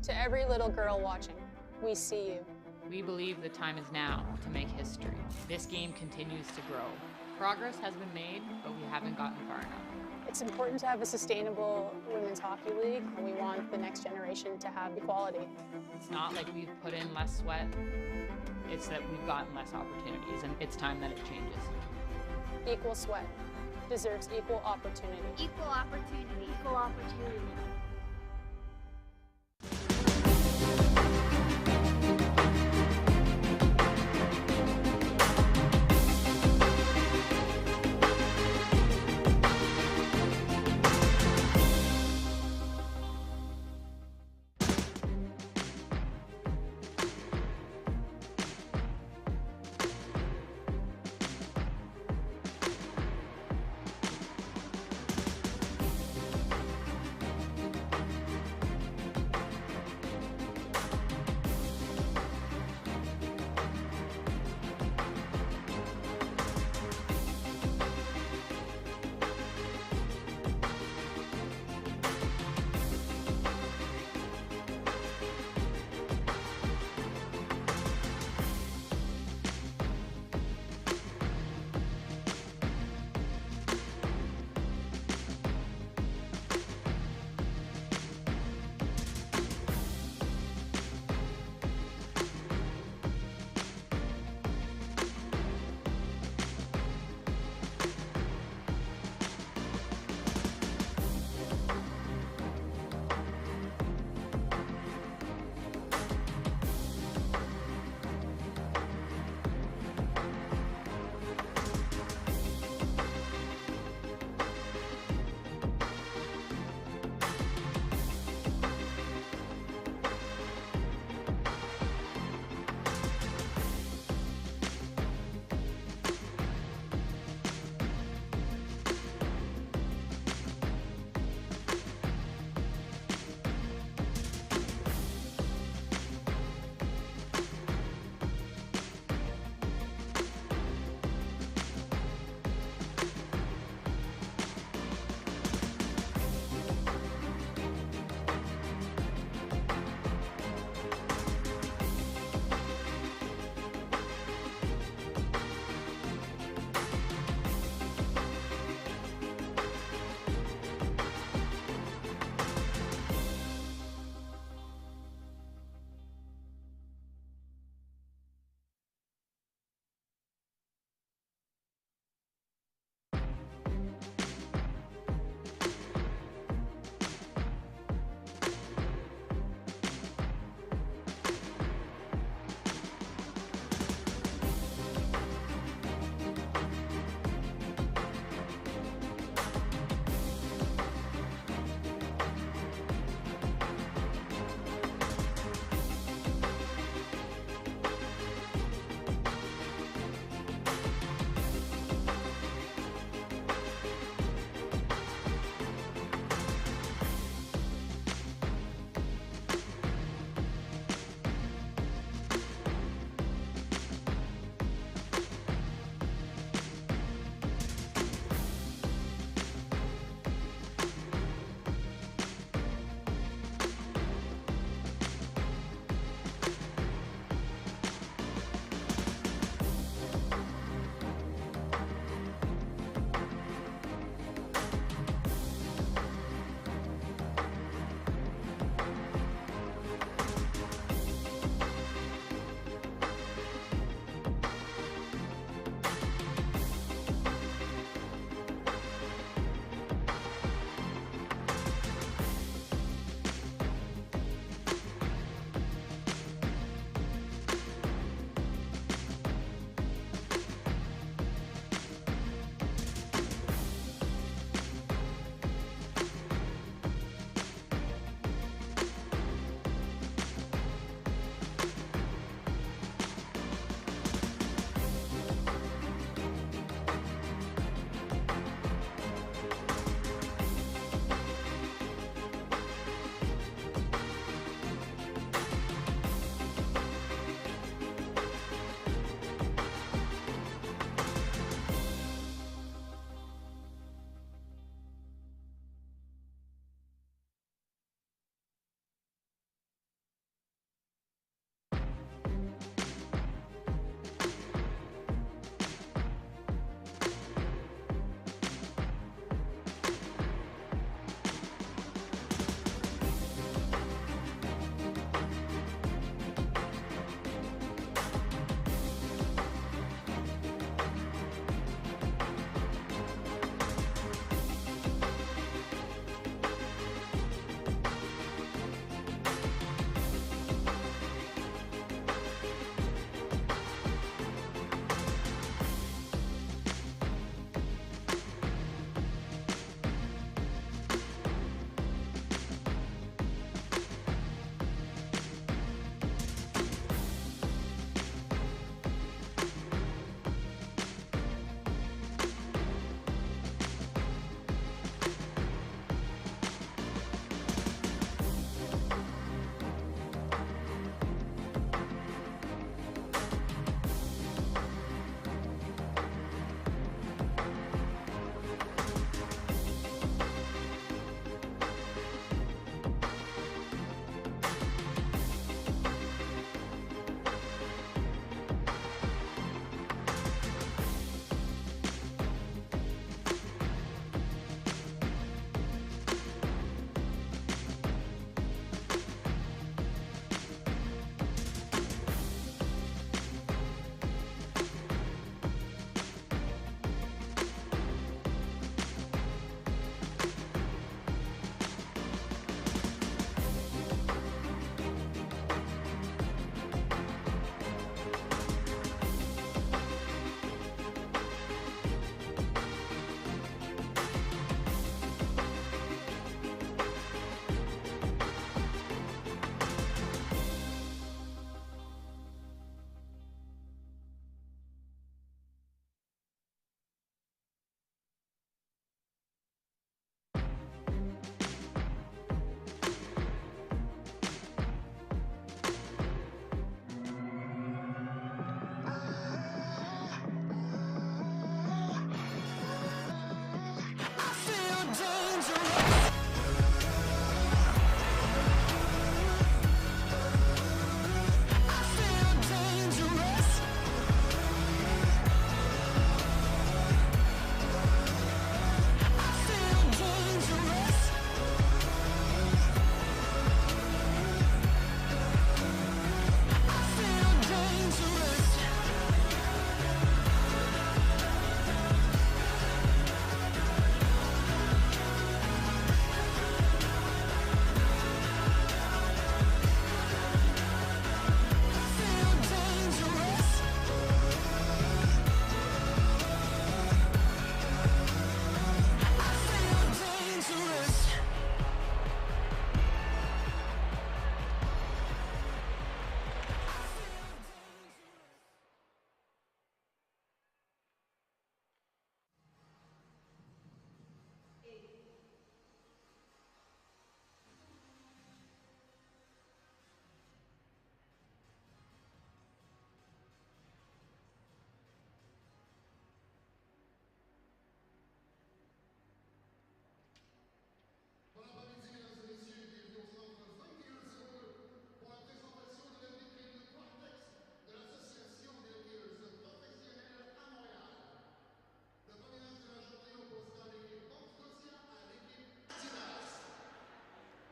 To every little girl watching, we see you. We believe the time is now to make history. This game continues to grow. Progress has been made, but we haven't gotten far enough. It's important to have a sustainable women's hockey league, and we want the next generation to have equality. It's not like we've put in less sweat, it's that we've gotten less opportunities, and it's time that it changes. Equal sweat deserves equal opportunity. Equal opportunity. Equal opportunity.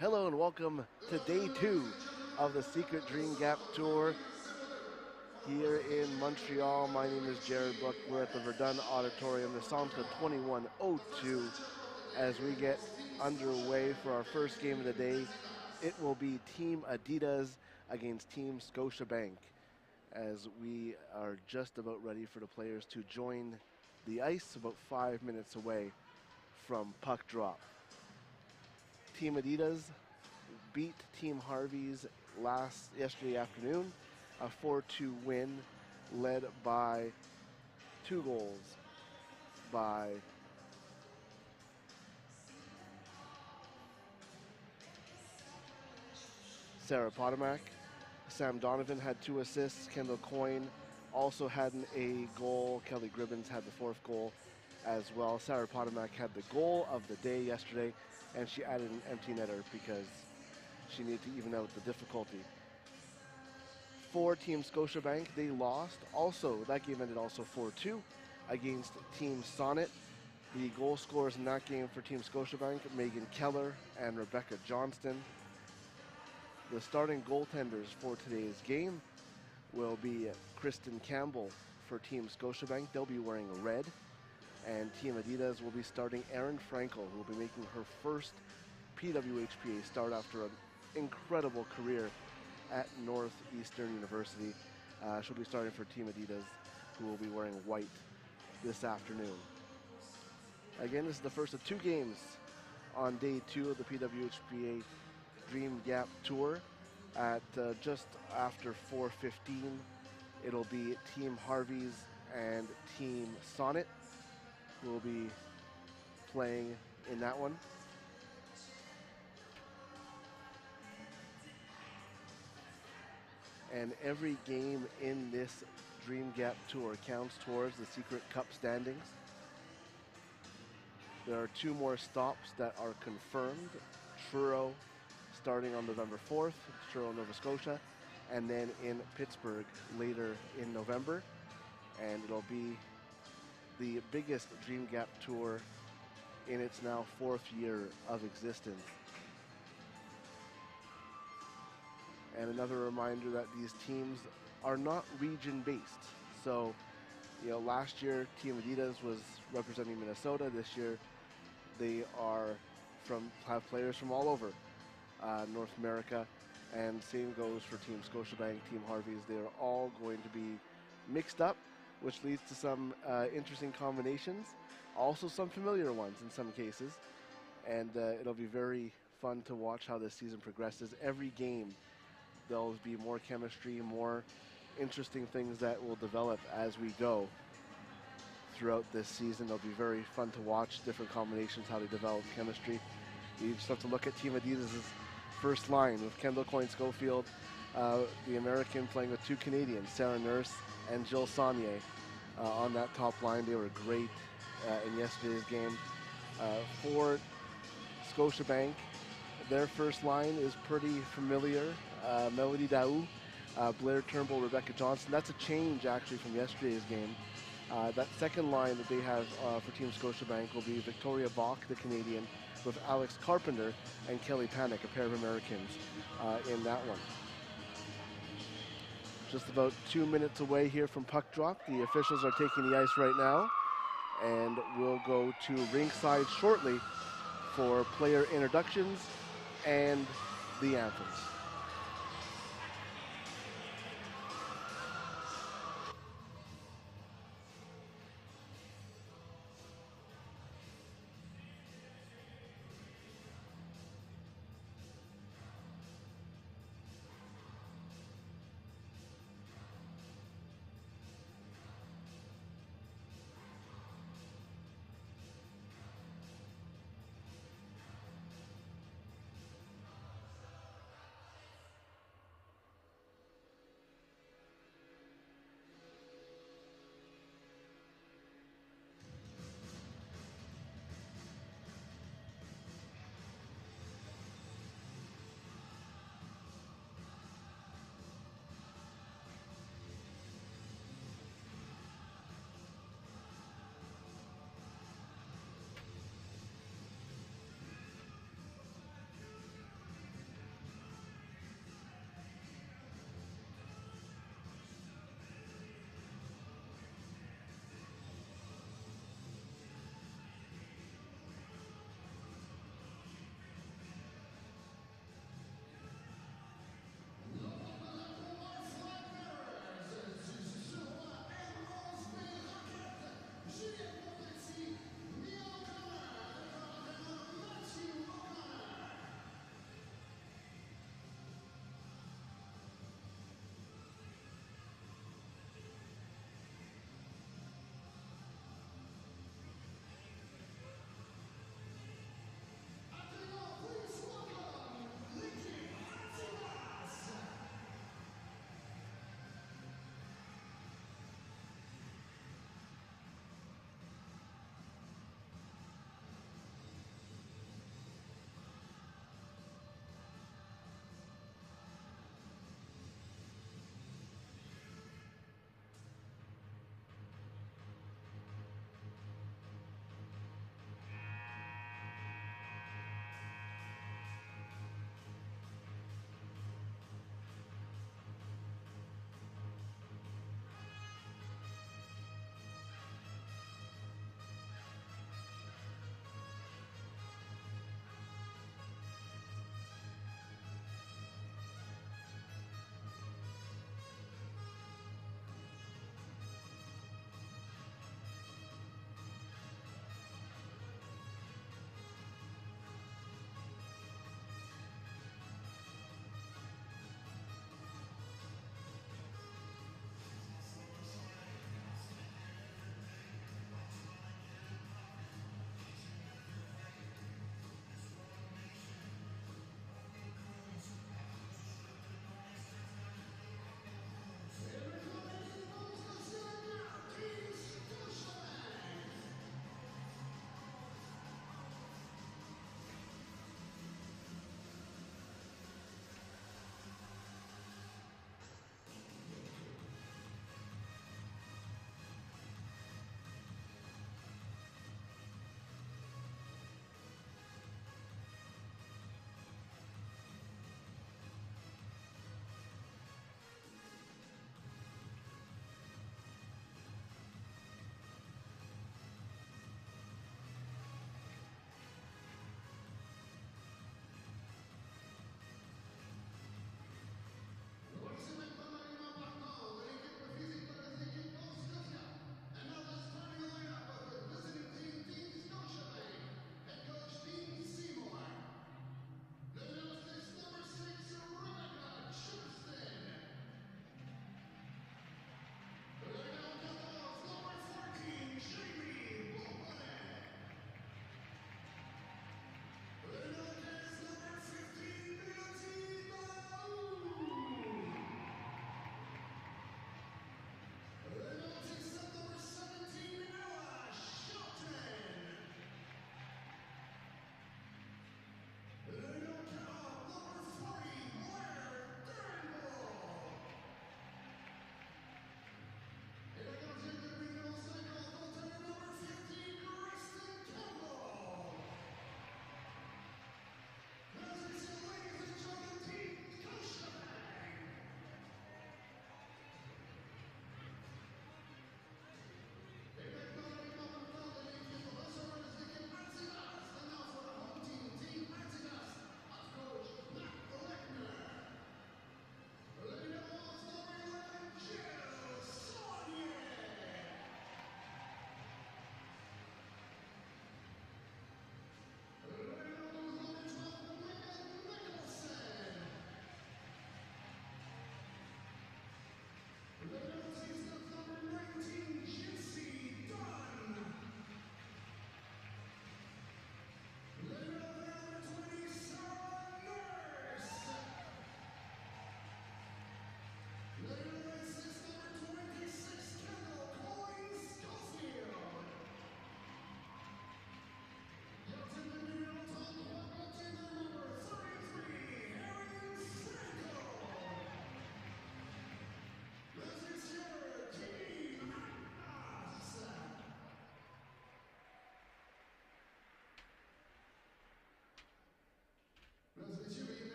Hello and welcome to day 2 of the Secret Dream Gap Tour here in Montreal. My name is Jared Book. We're at the Verdun Auditorium, the Centre 2102. As we get underway for our first game of the day, it will be Team Adidas against Team Scotiabank, as we are just about ready for the players to join the ice, about 5 minutes away from puck drop. Team Adidas beat Team Harvey's yesterday afternoon, a 4-2 win led by 2 goals by Sarah Potomac. Sam Donovan had 2 assists. Kendall Coyne also had a goal. Kelly Gribbins had the 4th goal as well. Sarah Potomac had the goal of the day yesterday, and she added an empty netter because she needed to even out the difficulty. For Team Scotiabank, they lost. Also, that game ended also 4-2 against Team Sonnet. The goal scorers in that game for Team Scotiabank, Megan Keller and Rebecca Johnston. The starting goaltenders for today's game will be Kristen Campbell for Team Scotiabank. They'll be wearing red. And Team Adidas will be starting Erin Frankel, who will be making her first PWHPA start after an incredible career at Northeastern University. She'll be starting for Team Adidas, who will be wearing white this afternoon. Again, this is the first of 2 games on day 2 of the PWHPA Dream Gap Tour. At just after 4:15, it'll be Team Harvey's and Team Sonnet who will be playing in that one. And every game in this Dream Gap Tour counts towards the Secret Cup standings. There are 2 more stops that are confirmed. Truro starting on November 4th, Truro, Nova Scotia, and then in Pittsburgh later in November. And it'll be the biggest Dream Gap Tour in its now 4th year of existence. And another reminder that these teams are not region-based. So, last year Team Adidas was representing Minnesota. This year they have players from all over North America, and same goes for Team Scotiabank, Team Harvey's. They are all going to be mixed up, which leads to some interesting combinations, also some familiar ones in some cases, and it'll be very fun to watch how this season progresses. Every game there'll be more chemistry, more interesting things that will develop as we go throughout this season. It'll be very fun to watch different combinations, how they develop chemistry. You just have to look at Team Adidas' first line with Kendall Coyne-Schofield, the American, playing with 2 Canadians, Sarah Nurse and Jill Saunier on that top line. They were great in yesterday's game. For Scotiabank, their first line is pretty familiar. Melody Daou, Blair Turnbull, Rebecca Johnston. That's a change actually from yesterday's game. That second line that they have for Team Scotiabank will be Victoria Bach, the Canadian, with Alex Carpenter and Kelly Panic, a pair of Americans, in that one. Just about 2 minutes away here from puck drop. The officials are taking the ice right now, and we'll go to ringside shortly for player introductions and the anthems.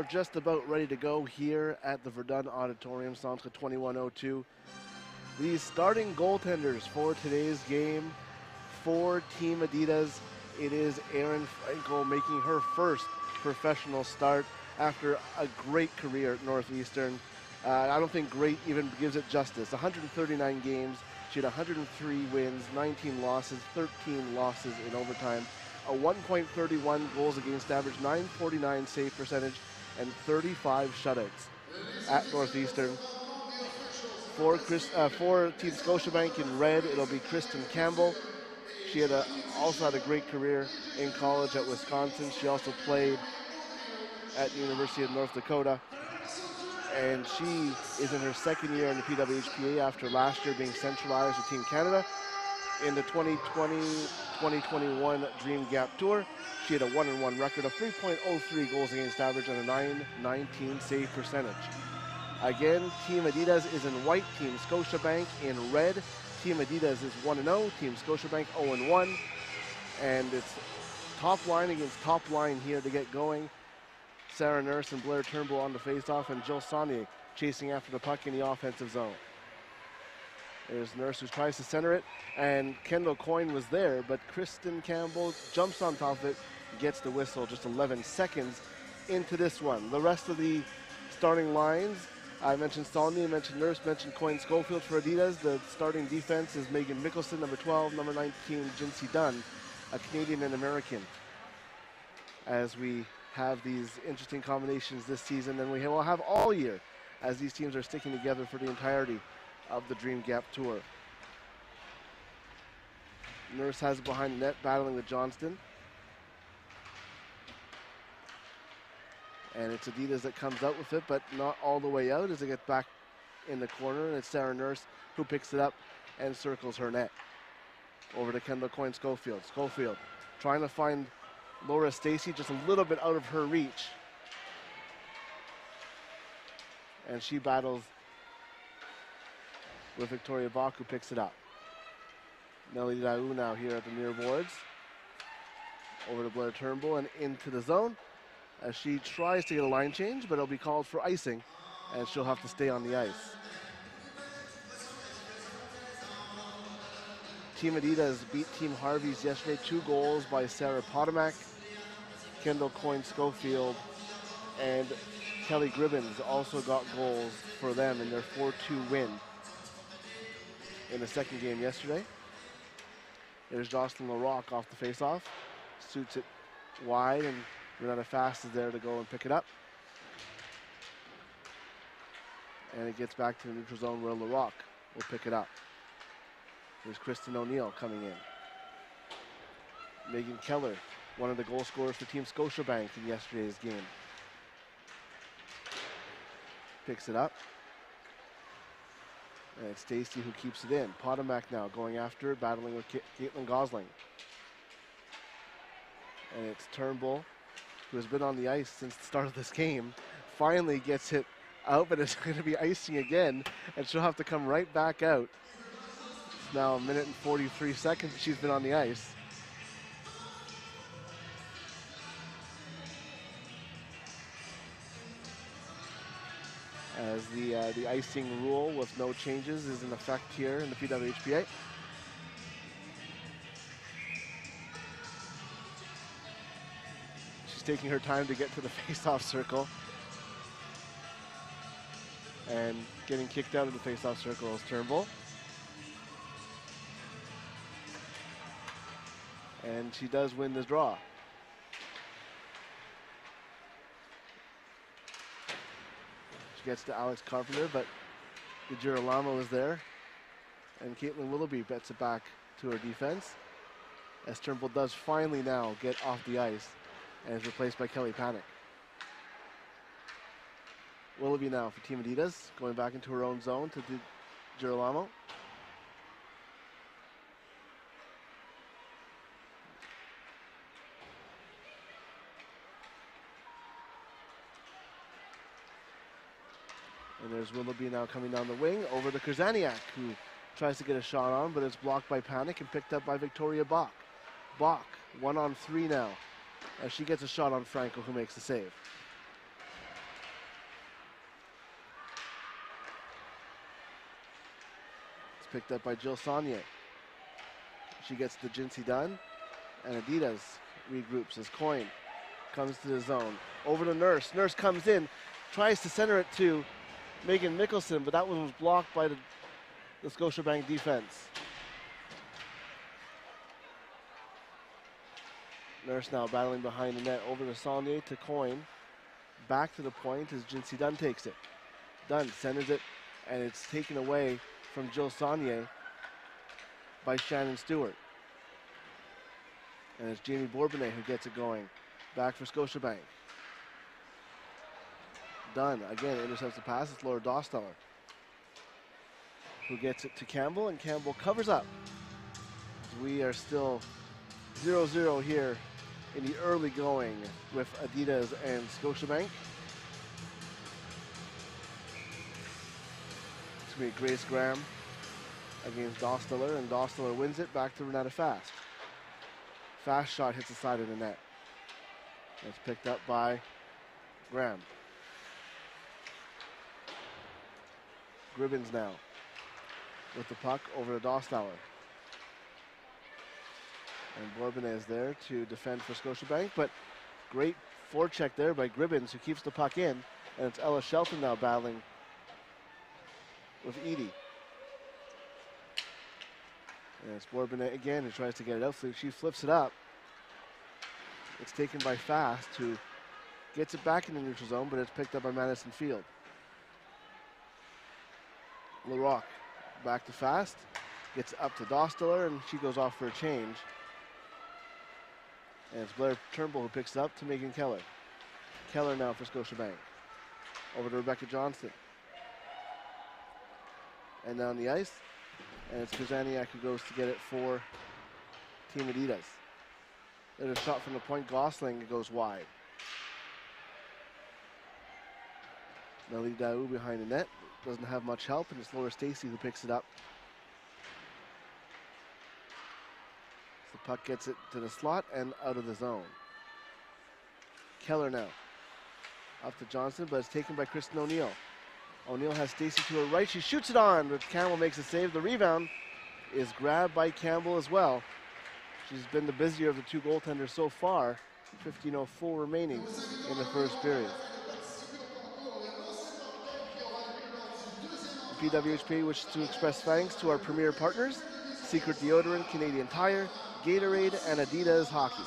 just about ready to go here at the Verdun Auditorium, Centre 2102. The starting goaltenders for today's game for Team Adidas. It is Erin Franco making her first professional start after a great career at Northeastern. I don't think great even gives it justice. 139 games. She had 103 wins, 19 losses, 13 losses in overtime, a 1.31 goals against average, 949 save percentage, and 35 shutouts at Northeastern. For Team Scotiabank in red, it'll be Kristen Campbell. She had also had a great career in college at Wisconsin. She also played at the University of North Dakota. And she is in her second year in the PWHPA after last year being centralized with Team Canada. In the 2020-2021 Dream Gap Tour, she had a 1-1 record of 3.03 goals against average and a 919 save percentage. Again, Team Adidas is in white, Team Scotiabank in red. Team Adidas is 1-0, Team Scotiabank 0-1. And it's top line against top line here to get going. Sarah Nurse and Blair Turnbull on the faceoff, and Jill Saunier chasing after the puck in the offensive zone. There's Nurse who tries to center it, and Kendall Coyne was there, but Kristen Campbell jumps on top of it, gets the whistle just 11 seconds into this one. The rest of the starting lines, I mentioned Saunier, I mentioned Nurse, mentioned Coyne Schofield for Adidas. The starting defense is Megan Mickelson, number 12, number 19, Jinsey Dunn, a Canadian and American. As we have these interesting combinations this season, and we will have all year as these teams are sticking together for the entirety of the Dream Gap Tour. Nurse has it behind the net, battling with Johnston. And it's Adidas that comes out with it, but not all the way out as it gets back in the corner, and it's Sarah Nurse who picks it up and circles her net. Over to Kendall Coyne Schofield. Schofield trying to find Laura Stacy just a little bit out of her reach. And she battles with Victoria Bach, who picks it up. Nelly Daou now here at the near boards. Over to Blair Turnbull and into the zone as she tries to get a line change, but it'll be called for icing, and she'll have to stay on the ice. Team Adidas beat Team Harvey's yesterday, 2 goals by Sarah Potomac, Kendall Coyne Schofield, and Kelly Gribbins also got goals for them in their 4-2 win in the second game yesterday. There's Jocelyn LaRocque off the faceoff, suits it wide, and Renata Fast is there to go and pick it up. And it gets back to the neutral zone where LaRocque will pick it up. There's Kristen O'Neill coming in. Megan Keller, one of the goal scorers for Team Scotiabank in yesterday's game. Picks it up. And it's Stacy who keeps it in. Potomac now going after it, battling with Caitlin Gosling. And it's Turnbull, who has been on the ice since the start of this game, finally gets it out, but it's going to be icing again, and she'll have to come right back out. It's now 1 minute and 43 seconds she's been on the ice. As the icing rule with no changes is in effect here in the PWHPA. She's taking her time to get to the face-off circle. And getting kicked out of the face-off circle is Turnbull. And she does win this draw. Gets to Alex Carpenter, but Girolamo is there, and Caitlin Willoughby bets it back to her defense, as Turnbull does finally now get off the ice and is replaced by Kelly Panic. Willoughby now for Team Adidas, going back into her own zone to Girolamo. And there's Willoughby now coming down the wing over to Kurzaniak, who tries to get a shot on, but it's blocked by Panic and picked up by Victoria Bach. Bach, 1-on-3 now, as she gets a shot on Franco, who makes the save. picked up by Jill Saunier. She gets the Jinsey done, and Adidas regroups as Coyne comes to the zone. Over to Nurse. Nurse comes in, tries to center it to Megan Mickelson, but that one was blocked by the Scotiabank defense. Nurse now battling behind the net. Over to Saunier to Coyne. Back to the point as Jinsey Dunn takes it. Dunn centers it, and it's taken away from Jill Saunier by Shannon Stewart. And it's Jamie Bourbonnais who gets it going. Back for Scotiabank. Dunn again intercepts the pass. It's Laura Dosteller who gets it to Campbell, and Campbell covers up. We are still 0-0 here in the early going with Adidas and Scotiabank. It's going to be Grace Graham against Dosteller, and Dosteller wins it back to Renata Fast. Fast shot hits the side of the net. It's picked up by Graham. Gribbins now with the puck over to Dosteller. And Bourbonnais is there to defend for Scotiabank, but great forecheck there by Gribbins, who keeps the puck in, and it's Ella Shelton now battling with Edie. And it's Bourbonnais again who tries to get it out. So she flips it up. It's taken by Fast, who gets it back in the neutral zone, but it's picked up by Madison Field. LaRock back to Fast, gets up to Dosteller, and she goes off for a change. And it's Blair Turnbull who picks it up to Megan Keller. Keller now for Scotiabank. Over to Rebecca Johnston. And down the ice, and it's Kazaniak who goes to get it for Team Adidas. There's a shot from the point. Gosling, it goes wide. Nelly Daou behind the net. Doesn't have much help, and it's Laura Stacey who picks it up. The puck gets it to the slot and out of the zone. Keller now. Up to Johnson, but it's taken by Kristen O'Neill. O'Neill has Stacey to her right. She shoots it on, but Campbell makes a save. The rebound is grabbed by Campbell as well. She's been the busier of the two goaltenders so far. 15:04 remaining in the first period. PWHPA wishes to express thanks to our premier partners, Secret Deodorant, Canadian Tire, Gatorade, and Adidas Hockey.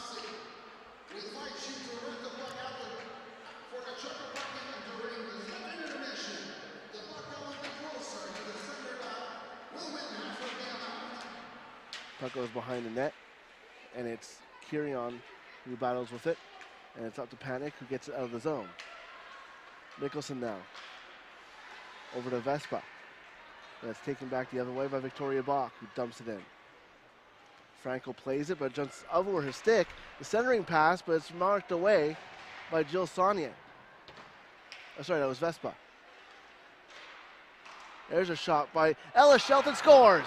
Puck goes behind the net, and it's Kirion who battles with it, and it's up to Panic who gets it out of the zone. Mickelson now. Over to Vespa. That's taken back the other way by Victoria Bach, who dumps it in. Franco plays it, but jumps over her stick. The centering pass, but it's marked away by Jill Saunier. Oh, sorry, that was Vespa. There's a shot by Ella Shelton, scores!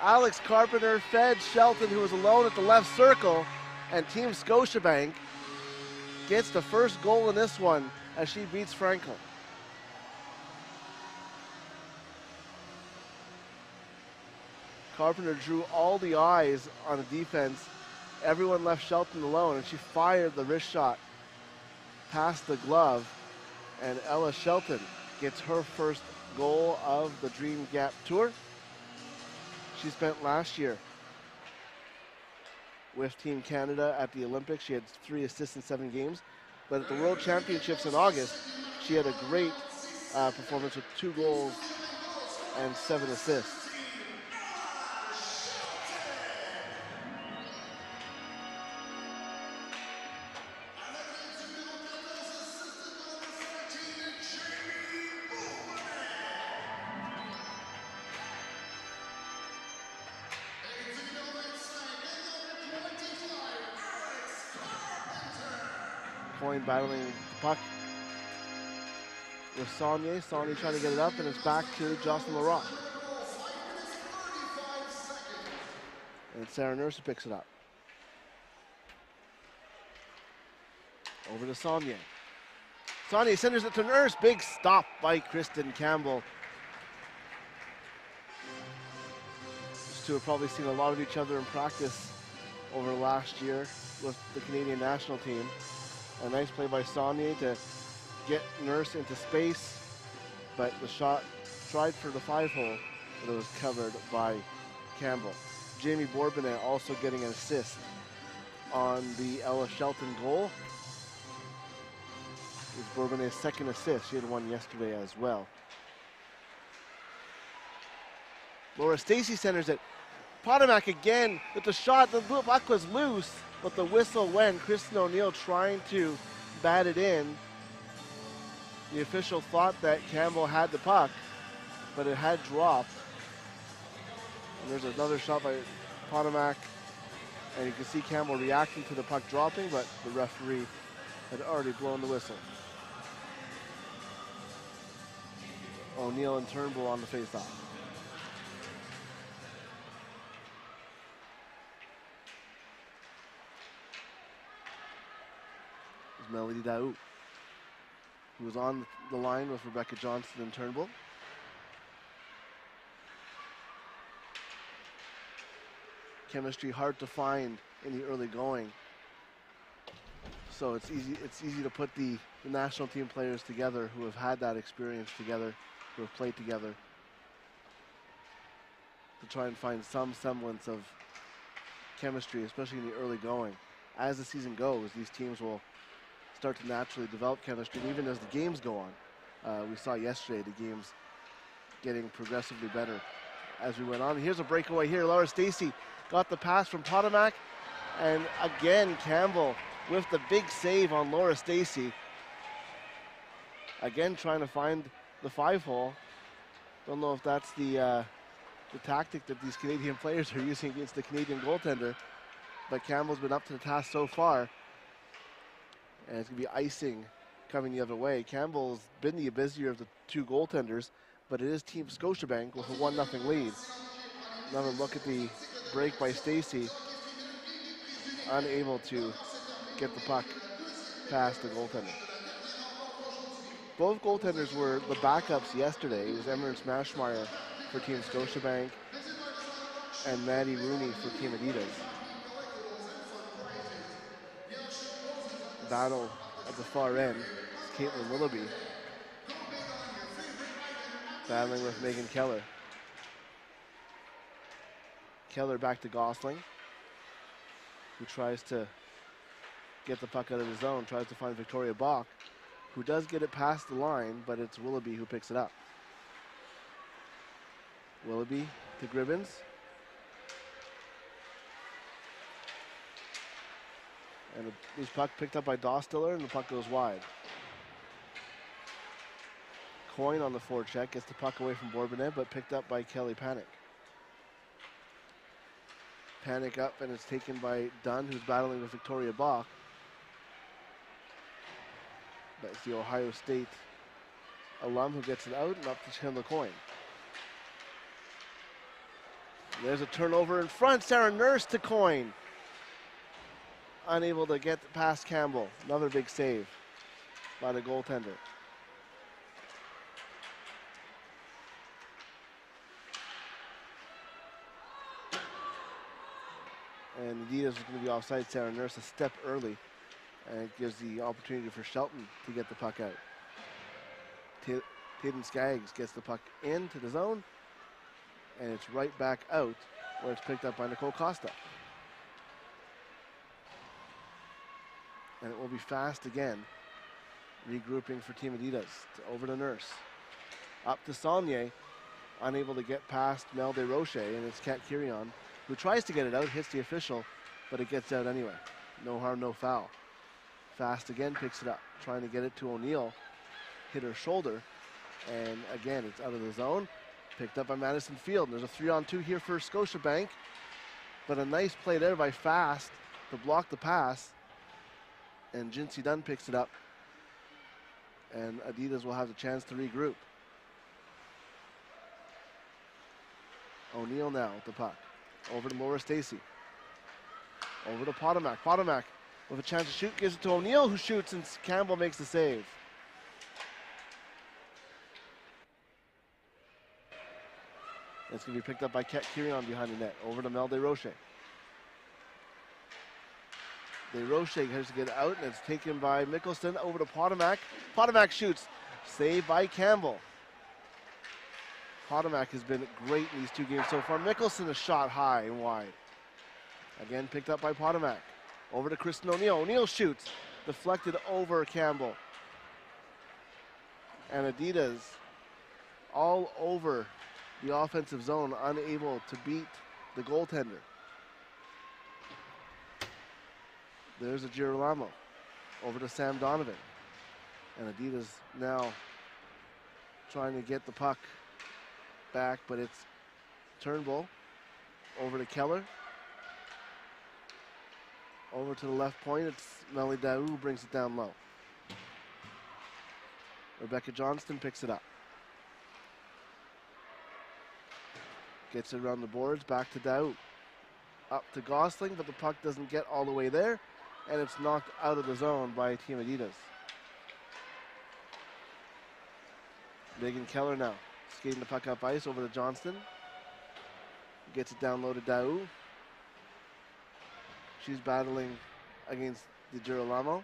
Alex Carpenter fed Shelton, who was alone at the left circle, and Team Scotiabank gets the first goal in this one as she beats Franco. Carpenter drew all the eyes on the defense. Everyone left Shelton alone, and she fired the wrist shot past the glove, and Ella Shelton gets her first goal of the Dream Gap Tour. She spent last year with Team Canada at the Olympics. She had 3 assists in 7 games, but at the World Championships in August, she had a great performance with 2 goals and 7 assists. Battling the puck with Saunier. Saunier trying to get it up, and it's back to Jocelyn Leroy. And Sarah Nurse picks it up. Over to Saunier. Saunier centers it to Nurse. Big stop by Kristen Campbell. two have probably seen a lot of each other in practice over last year with the Canadian national team. A nice play by Saunier to get Nurse into space, but the shot tried for the 5-hole, but it was covered by Campbell. Jamie Bourbonnais also getting an assist on the Ella Shelton goal. It was Bourbonnais' second assist. She had one yesterday as well. Laura Stacey centers it. Potomac again with the shot. The puck was loose, but the whistle went. Kristen O'Neill trying to bat it in. The official thought that Campbell had the puck, but it had dropped. And there's another shot by Potomac. And you can see Campbell reacting to the puck dropping, but the referee had already blown the whistle. O'Neill and Turnbull on the face-off. Melody Daou, who was on the line with Rebecca Johnston and Turnbull. Chemistry hard to find in the early going, so it's easy to put the national team players together who have had that experience together, who have played together, to try and find some semblance of chemistry, especially in the early going. As the season goes, these teams will start to naturally develop chemistry, and even as the games go on. We saw yesterday the games getting progressively better as we went on. Here's a breakaway here. Laura Stacey got the pass from Potomac, and again Campbell with the big save on Laura Stacey. Again trying to find the 5-hole. Don't know if that's the tactic that these Canadian players are using against the Canadian goaltender, but Campbell's been up to the task so far. And it's going to be icing coming the other way. Campbell's been the busier of the two goaltenders, but it is Team Scotiabank with a 1-0 lead. Another look at the break by Stacey. Unable to get the puck past the goaltender. Both goaltenders were the backups yesterday. It was Emma Smashmeyer for Team Scotiabank and Maddie Rooney for Team Adidas. Battle at the far end is Caitlin Willoughby battling with Megan Keller. Keller back to Gosling, who tries to get the puck out of the zone, tries to find Victoria Bach, who does get it past the line, but it's Willoughby who picks it up. Willoughby to Gribbins. And this puck picked up by Dostiller, and the puck goes wide. Coyne on the forecheck gets the puck away from Bourbonnais, but picked up by Kelly Panic. Panic up, and it's taken by Dunn, who's battling with Victoria Bach. That's the Ohio State alum who gets it out, and up to Chandler Coyne. There's a turnover in front. Sarah Nurse to Coyne. Unable to get past Campbell. Another big save by the goaltender. And Adidas is going to be offside Sarah Nurse a step early, and it gives the opportunity for Shelton to get the puck out. Tatum Skaggs gets the puck into the zone, and it's right back out where it's picked up by Nicole Costa. And it will be fast again. Regrouping for Team Adidas. Over to Nurse. Up to Saunier. Unable to get past Mel DesRoches, and it's Kat Kirion, who tries to get it out, hits the official, but it gets out anyway. No harm, no foul. Fast again, picks it up. Trying to get it to O'Neill. Hit her shoulder. And again, it's out of the zone. Picked up by Madison Field. There's a 3-on-2 here for Scotiabank. But a nice play there by Fast to block the pass. And Jinsey Dunn picks it up. And Adidas will have the chance to regroup. O'Neill now with the puck. Over to Laura Stacey. Over to Potomac. Potomac with a chance to shoot. Gives it to O'Neill, who shoots, and Campbell makes the save. It's going to be picked up by Kirion behind the net. Over to Mel DesRoches. DesRoches has to get out, and it's taken by Mickelson. Over to Potomac. Potomac shoots. Saved by Campbell. Potomac has been great in these two games so far. Mickelson is shot high and wide. Again picked up by Potomac. Over to Kristen O'Neill. O'Neill shoots. Deflected over Campbell. And Adidas all over the offensive zone, unable to beat the goaltender. There's a Girolamo. Over to Sam Donovan. And Adidas now trying to get the puck back, but it's Turnbull. Over to Keller. Over to the left point, it's Melly Daou who brings it down low. Rebecca Johnston picks it up. Gets it around the boards, back to Daou. Up to Gosling, but the puck doesn't get all the way there, and it's knocked out of the zone by Team Adidas. Megan Keller now, skating the puck up ice over to Johnston. Gets it down low to Daou. She's battling against the Girolamo.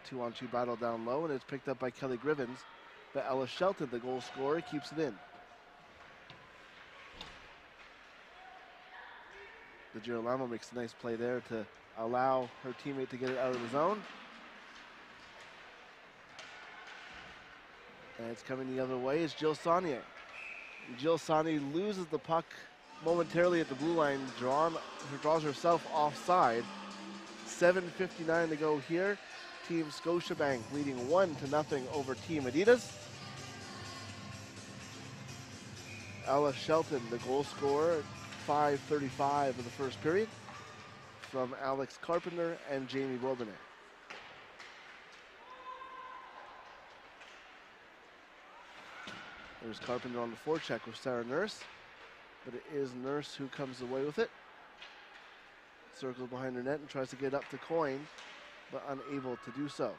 The 2-on-2 battle down low, and it's picked up by Kelly Grivens. But Ella Shelton, the goal scorer, keeps it in. The Girolamo makes a nice play there to allow her teammate to get it out of the zone. And it's coming the other way. It's Jill Saunier. Jill Saunier loses the puck momentarily at the blue line, draws herself offside. 7:59 to go here. Team Scotiabank leading 1-0 over Team Adidas. Ella Shelton, the goal scorer, 5:35 of the first period from Alex Carpenter and Jamie Bourbonnais. There's Carpenter on the forecheck with Sarah Nurse, but it is Nurse who comes away with it. Circles behind her net and tries to get up to Coyne, but unable to do so.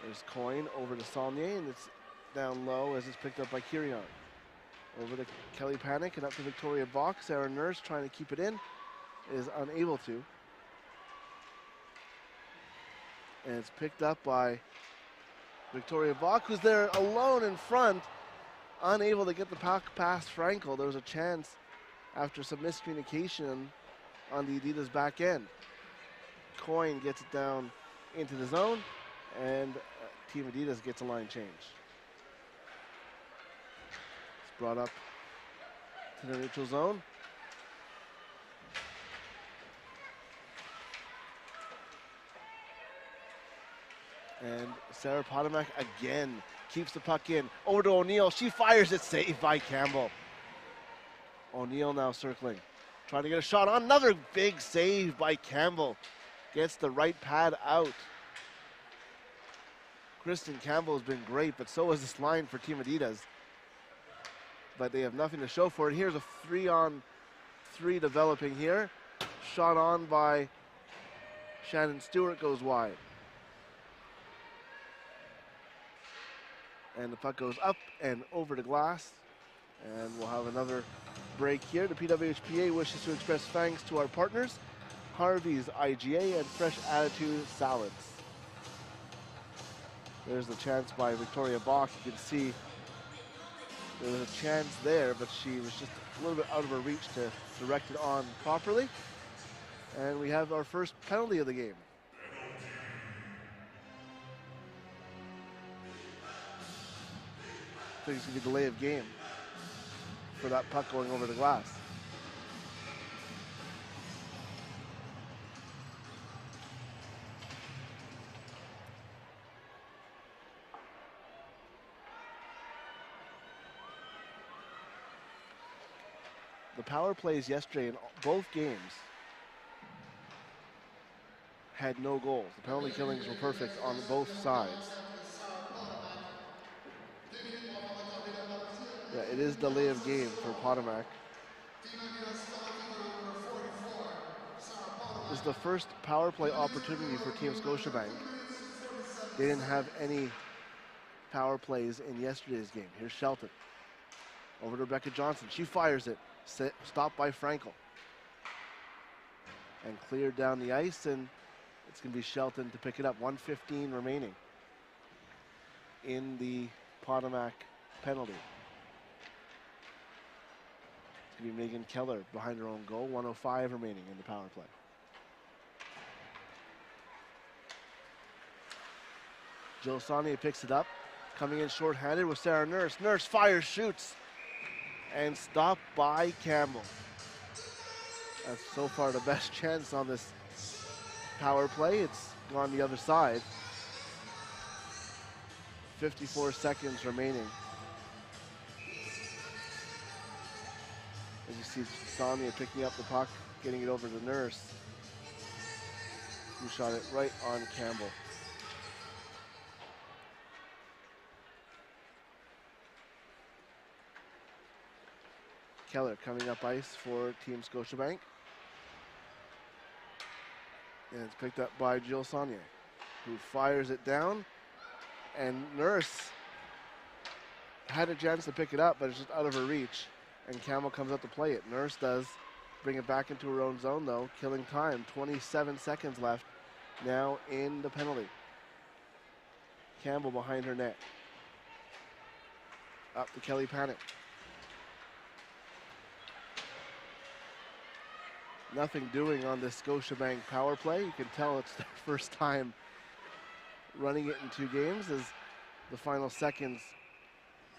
There's Coyne over to Saunier, and it's down low as it's picked up by Kirion. Over to Kelly Panic and up to Victoria Bach. Sarah Nurse trying to keep it in, is unable to. And it's picked up by Victoria Bach, who's there alone in front, unable to get the puck past Frankel. There was a chance after some miscommunication on the Adidas back end. Coyne gets it down into the zone, and Team Adidas gets a line change. It's brought up to the neutral zone. And Sarah Potomac again keeps the puck in. Over to O'Neill. She fires it, saved by Campbell. O'Neill now circling. Trying to get a shot on. Another big save by Campbell. Gets the right pad out. Kristen Campbell has been great, but so has this line for Team Adidas. But they have nothing to show for it. Here's a 3-on-3 developing here. Shot on by Shannon Stewart, goes wide. And the puck goes up and over the glass. And we'll have another break here. The PWHPA wishes to express thanks to our partners, Harvey's IGA and Fresh Attitude Salads. There's the chance by Victoria Bach. You can see there was a chance there, but she was just a little bit out of her reach to direct it on properly. And we have our first penalty of the game. I think it's going to be delay of game for that puck going over the glass. The power plays yesterday in both games had no goals. The penalty killings were perfect on both sides. Yeah, it is delay of game for Potomac. This is the first power play opportunity for Team Scotiabank. They didn't have any power plays in yesterday's game. Here's Shelton. Over to Rebecca Johnson. She fires it. Stopped by Frankel. And cleared down the ice, and it's going to be Shelton to pick it up. 1:15 remaining in the Potomac penalty. It's going to be Megan Keller behind her own goal. 1:05 remaining in the power play. Jill Saunier picks it up. Coming in shorthanded with Sarah Nurse. Nurse fires, shoots, and stopped by Campbell. That's so far the best chance on this power play. It's gone the other side. 54 seconds remaining. As you see Saunier picking up the puck, getting it over to Nurse, who shot it right on Campbell. Keller coming up ice for Team Scotiabank. And it's picked up by Jill Saunier, who fires it down. And Nurse had a chance to pick it up, but it's just out of her reach. And Campbell comes up to play it. Nurse does bring it back into her own zone, though, killing time. 27 seconds left now in the penalty. Campbell behind her net. Up to Kelly Panic. Nothing doing on this Scotiabank power play. You can tell it's their first time running it in 2 games as the final seconds.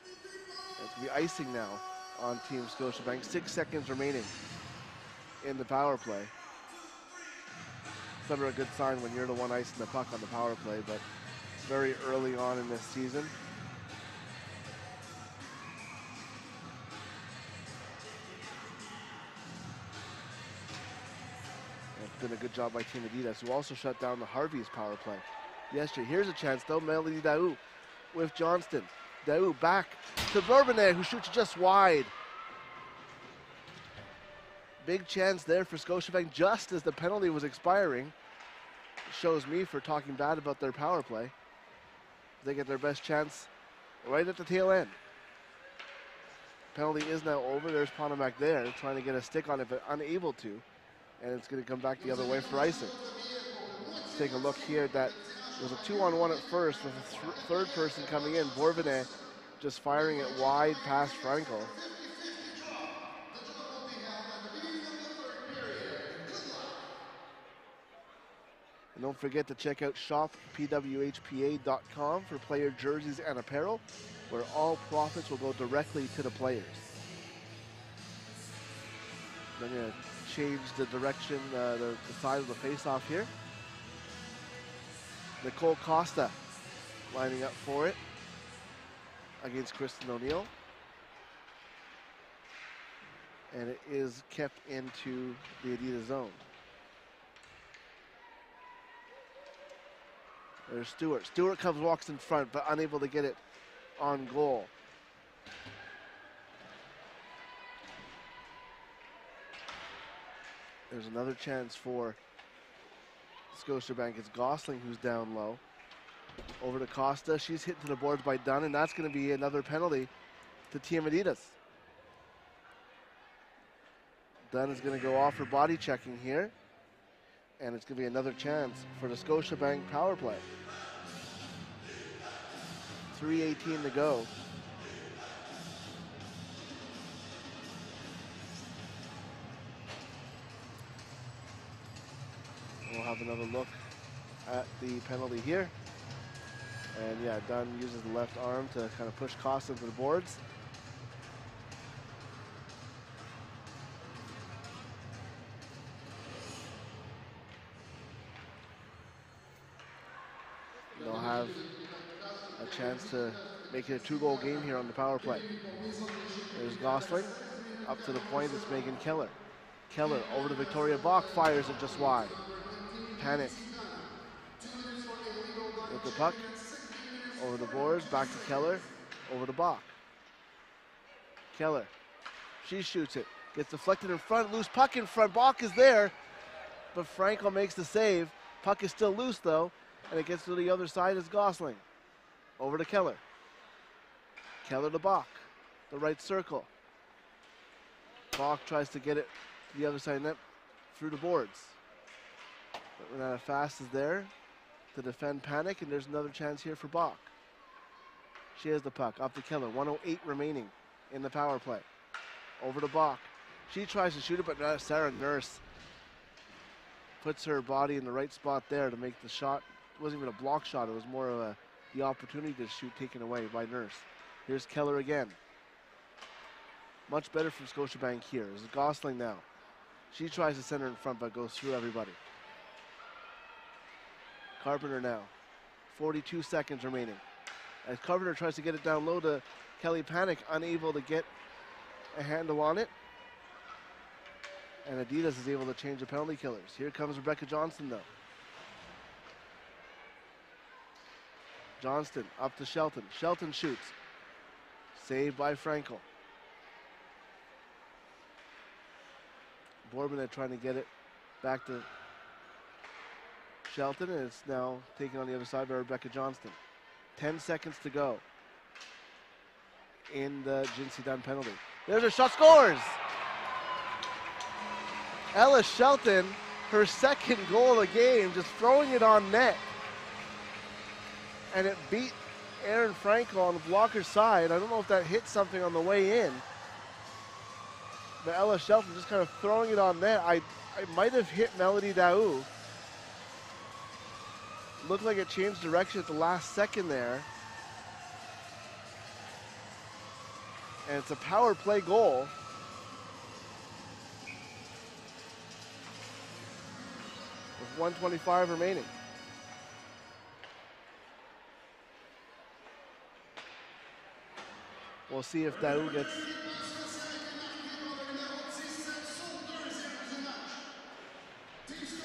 It's going to be icing now on Team Scotiabank. 6 seconds remaining in the power play. It's never a good sign when you're the one icing the puck on the power play, but very early on in this season. Been a good job by Team Adidas, who also shut down the Harvey's power play yesterday. Here's a chance though. Melody Daou with Johnston. Daou back to Bourbonnais, who shoots just wide. Big chance there for Scotiabank just as the penalty was expiring. Shows me for talking bad about their power play. They get their best chance right at the tail end. Penalty is now over. There's Potomac there trying to get a stick on it, but unable to. And it's going to come back the other way for icing. Let's take a look here. That was a 2-on-1 at first with a third person coming in. Bourbonnais just firing it wide past Frankel. And don't forget to check out shoppwhpa.com for player jerseys and apparel, where all profits will go directly to the players. They're going to change the direction, the side of the face-off here. Nicole Costa lining up for it against Kristen O'Neill. And it is kept into the Adidas zone. There's Stewart. Stewart walks in front, but unable to get it on goal. There's another chance for Scotiabank. It's Gosling who's down low. Over to Costa. She's hit to the boards by Dunn, and that's going to be another penalty to Team Adidas. Dunn is going to go off for body checking here, and it's going to be another chance for the Scotiabank power play. 3:18 to go. We'll have another look at the penalty here. And yeah, Dunn uses the left arm to kind of push Costa into the boards. They'll have a chance to make it a 2-goal game here on the power play. There's Gosling. Up to the point, it's Megan Keller. Keller over to Victoria Bach, fires it just wide. Panic with the puck. Over the boards, back to Keller. Over to Bach. Keller. She shoots it. Gets deflected in front, loose puck in front. Bach is there. but Frankel makes the save. Puck is still loose, though, and it gets to the other side as Gosling. Over to Keller. Keller to Bach, the right circle. Bach tries to get it to the other side net through the boards. But Renata Fast is there to defend Panic, and there's another chance here for Bach. She has the puck, up to Keller, 1:08 remaining in the power play. Over to Bach. She tries to shoot it, but Sarah Nurse puts her body in the right spot there to make the shot. It wasn't even a block shot, it was more of the opportunity to shoot taken away by Nurse. Here's Keller again. Much better from Scotiabank here. This is Gosling now. She tries to center in front, but goes through everybody. Carpenter now. 42 seconds remaining. As Carpenter tries to get it down low to Kelly Panic, unable to get a handle on it. And Adidas is able to change the penalty killers. Here comes Rebecca Johnston, though. Johnston up to Shelton. Shelton shoots. Saved by Frankel. Bourbonnais trying to get it back to Shelton, and it's now taken on the other side by Rebecca Johnston. 10 seconds to go in the Jinsey Dunn penalty. There's her shot, scores! Ella Shelton, her second goal of the game, just throwing it on net. And it beat Erin Frankel on the blocker side. I don't know if that hit something on the way in. But Ella Shelton just kind of throwing it on net. I might have hit Melody Daou. Looked like it changed direction at the last second there. And it's a power play goal. With 1:25 remaining. We'll see if Daou gets...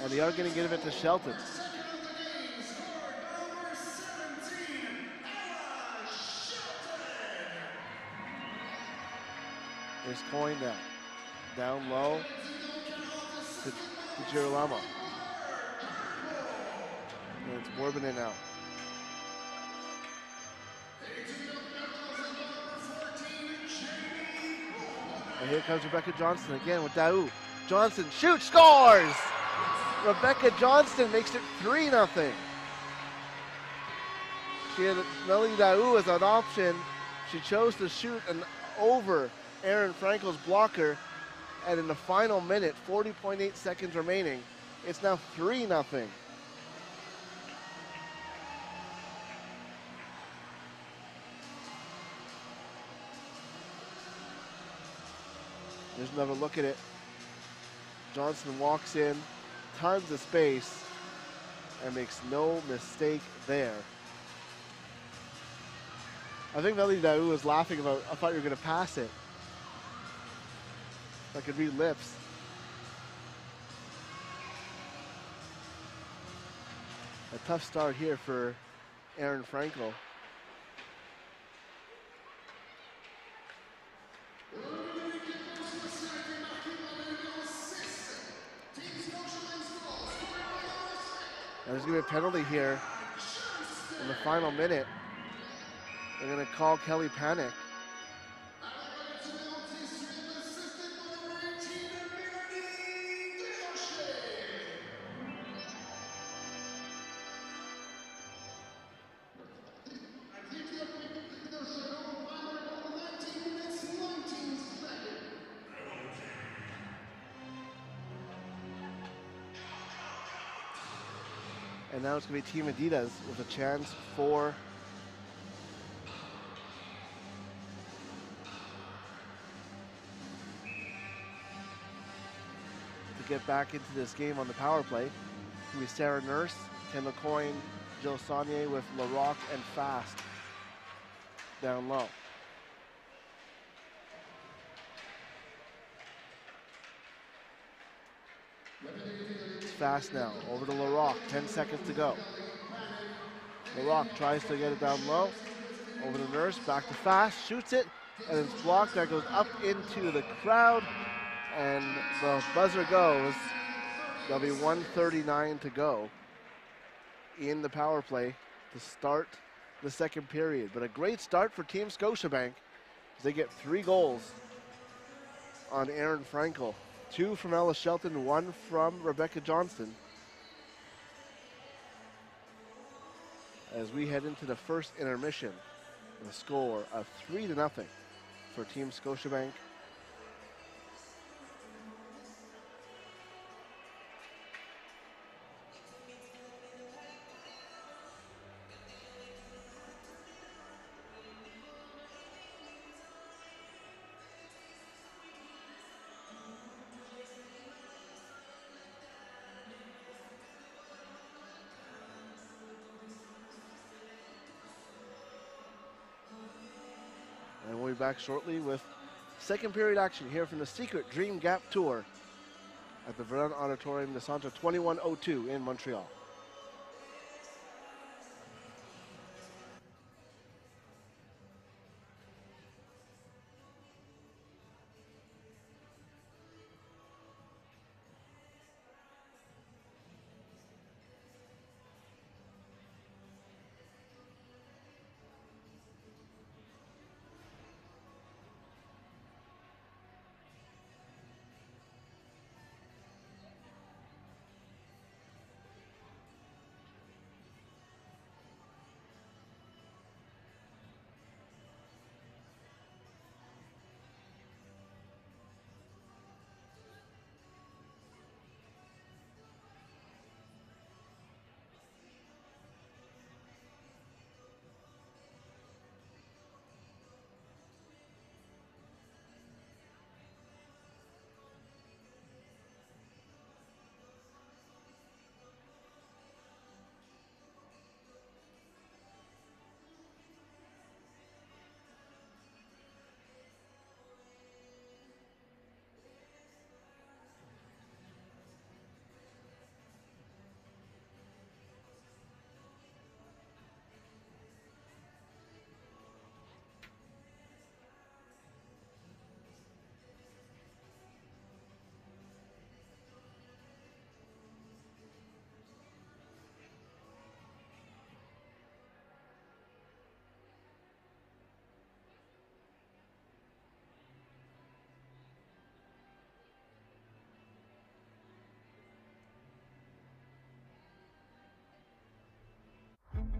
And they are going to give it to Shelton. There's Coyne now. Down low to Girolamo. And it's Bourbonnais now. And here comes Rebecca Johnston again with Daou. Johnston shoots, scores! Rebecca Johnston makes it 3-0. She had Melody Daou as an option. She chose to shoot over Erin Frankel's blocker. And in the final minute, 40.8 seconds remaining, it's now 3-0. There's another look at it. Johnston walks in, tons of space, and makes no mistake there. I think Melody Daou was laughing about, I thought you were going to pass it. I could read lips. A tough start here for Erin Frankel. And there's going to be a penalty here in the final minute. They're going to call Kelly Panic. And now it's going to be Team Adidas with a chance for to get back into this game on the power play. It's going to be Sarah Nurse, Kendall Coyne, Jill Saunier with LaRocque and Fast down low. Fast now, over to LaRocque, 10 seconds to go. LaRocque tries to get it down low, over to Nurse, back to Fast, shoots it, and it's blocked. That goes up into the crowd, and the buzzer goes. There'll be 1:39 to go in the power play to start the second period. But a great start for Team Scotiabank as they get 3 goals on Aaron Frankel. 2 from Ella Shelton, 1 from Rebecca Johnston. As we head into the first intermission with a score of 3-0 for Team Scotiabank. And we'll be back shortly with second period action here from the Secret Dream Gap Tour at the Verdun Auditorium, the Centre 2102 in Montreal.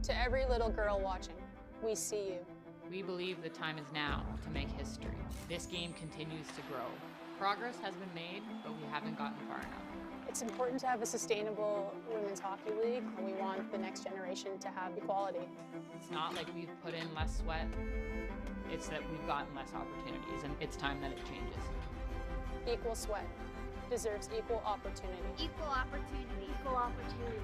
To every little girl watching, we see you. We believe the time is now to make history. This game continues to grow. Progress has been made, but we haven't gotten far enough. It's important to have a sustainable women's hockey league, and we want the next generation to have equality. It's not like we've put in less sweat. It's that we've gotten less opportunities, and it's time that it changes. Equal sweat deserves equal opportunity. Equal opportunity. Equal opportunity.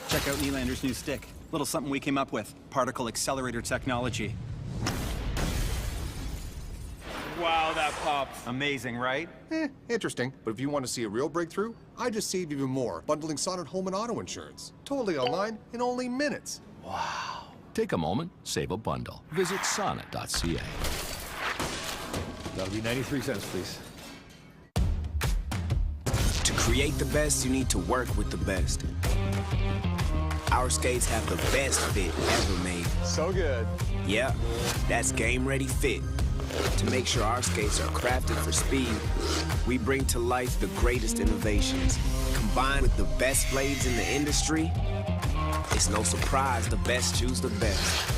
Check out Nylander's new stick. Little something we came up with. Particle accelerator technology. Wow, that popped. Amazing, right? Interesting. But if you want to see a real breakthrough, I just saved even more bundling Sonnet home and auto insurance. Totally online in only minutes. Wow. Take a moment, save a bundle. Visit sonnet.ca. That'll be 93 cents, please. To create the best, you need to work with the best. Our skates have the best fit ever made. So good. Yeah, that's Game Ready Fit. To make sure our skates are crafted for speed, we bring to life the greatest innovations. Combined with the best blades in the industry, it's no surprise the best choose the best.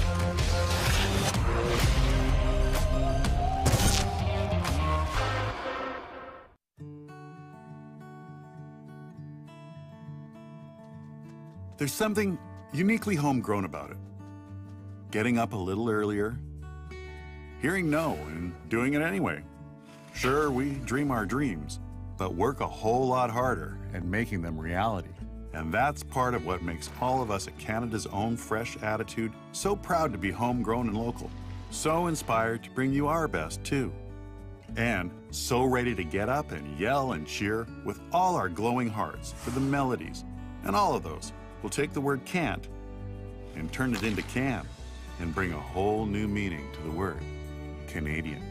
There's something uniquely homegrown about it. Getting up a little earlier, hearing no and doing it anyway. Sure, we dream our dreams, but work a whole lot harder at making them reality. And that's part of what makes all of us at Canada's Own Fresh Attitude so proud to be homegrown and local. So inspired to bring you our best, too. And so ready to get up and yell and cheer with all our glowing hearts for the melodies. And all of those will take the word can't and turn it into can and bring a whole new meaning to the word Canadian.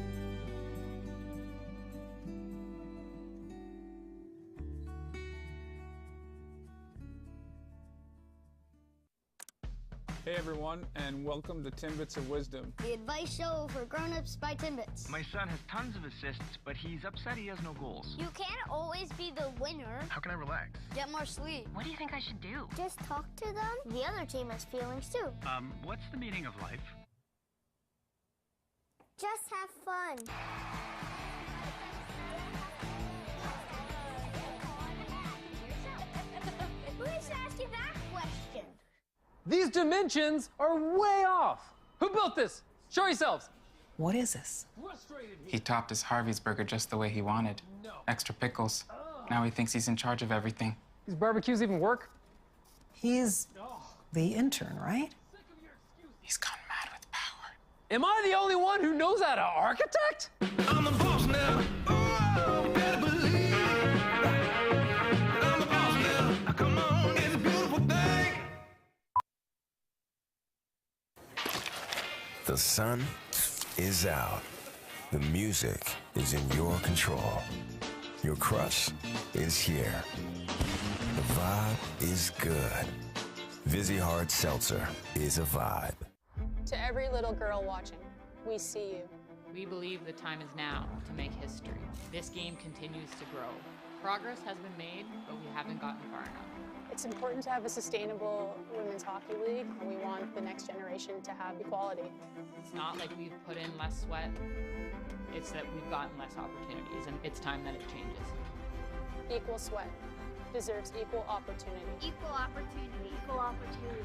Hey everyone, and welcome to Timbits of Wisdom. The advice show for grown-ups by Timbits. My son has tons of assists, but he's upset he has no goals. You can't always be the winner. How can I relax? Get more sleep. What do you think I should do? Just talk to them. The other team has feelings too. What's the meaning of life? Just have fun. Who is asking that question? These dimensions are way off. Who built this? Show yourselves. What is this? He topped his Harvey's burger just the way he wanted. Extra pickles. Now he thinks he's in charge of everything. These barbecues even work? He's the intern, right? He's gone mad with power. Am I the only one who knows how to architect? I'm the boss now. Oh, better believe. I'm the boss now. Now, come on, it's a beautiful thing. The sun is out. The music is in your control. Your crush is here. The vibe is good. Vizzy Hard Seltzer is a vibe. To every little girl watching, we see you. We believe the time is now to make history. This game continues to grow. Progress has been made, but we haven't gotten far enough. It's important to have a sustainable women's hockey league, and we want the next generation to have equality. It's not like we've put in less sweat. It's that we've gotten less opportunities, and it's time that it changes. Equal sweat deserves equal opportunity. Equal opportunity. Equal opportunity.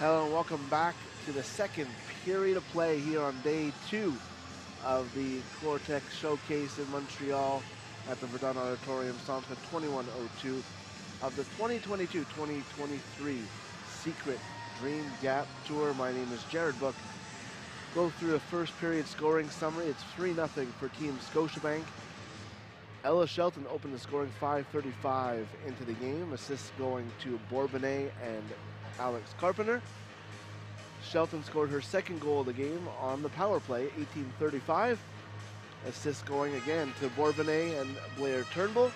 Hello and welcome back to the second period of play here on day 2 of the Cortex Showcase in Montreal at the Verdun Auditorium, Centre 2102 of the 2022-2023 Secret Dream Gap Tour. My name is Jared Book. Go through a first period scoring summary. It's 3-0 for Team Scotiabank. Ella Shelton opened the scoring 5:35 into the game. Assists going to Bourbonnais and Alex Carpenter. Shelton scored her second goal of the game on the power play, 18:35. Assists going again to Bourbonnais and Blair Turnbull.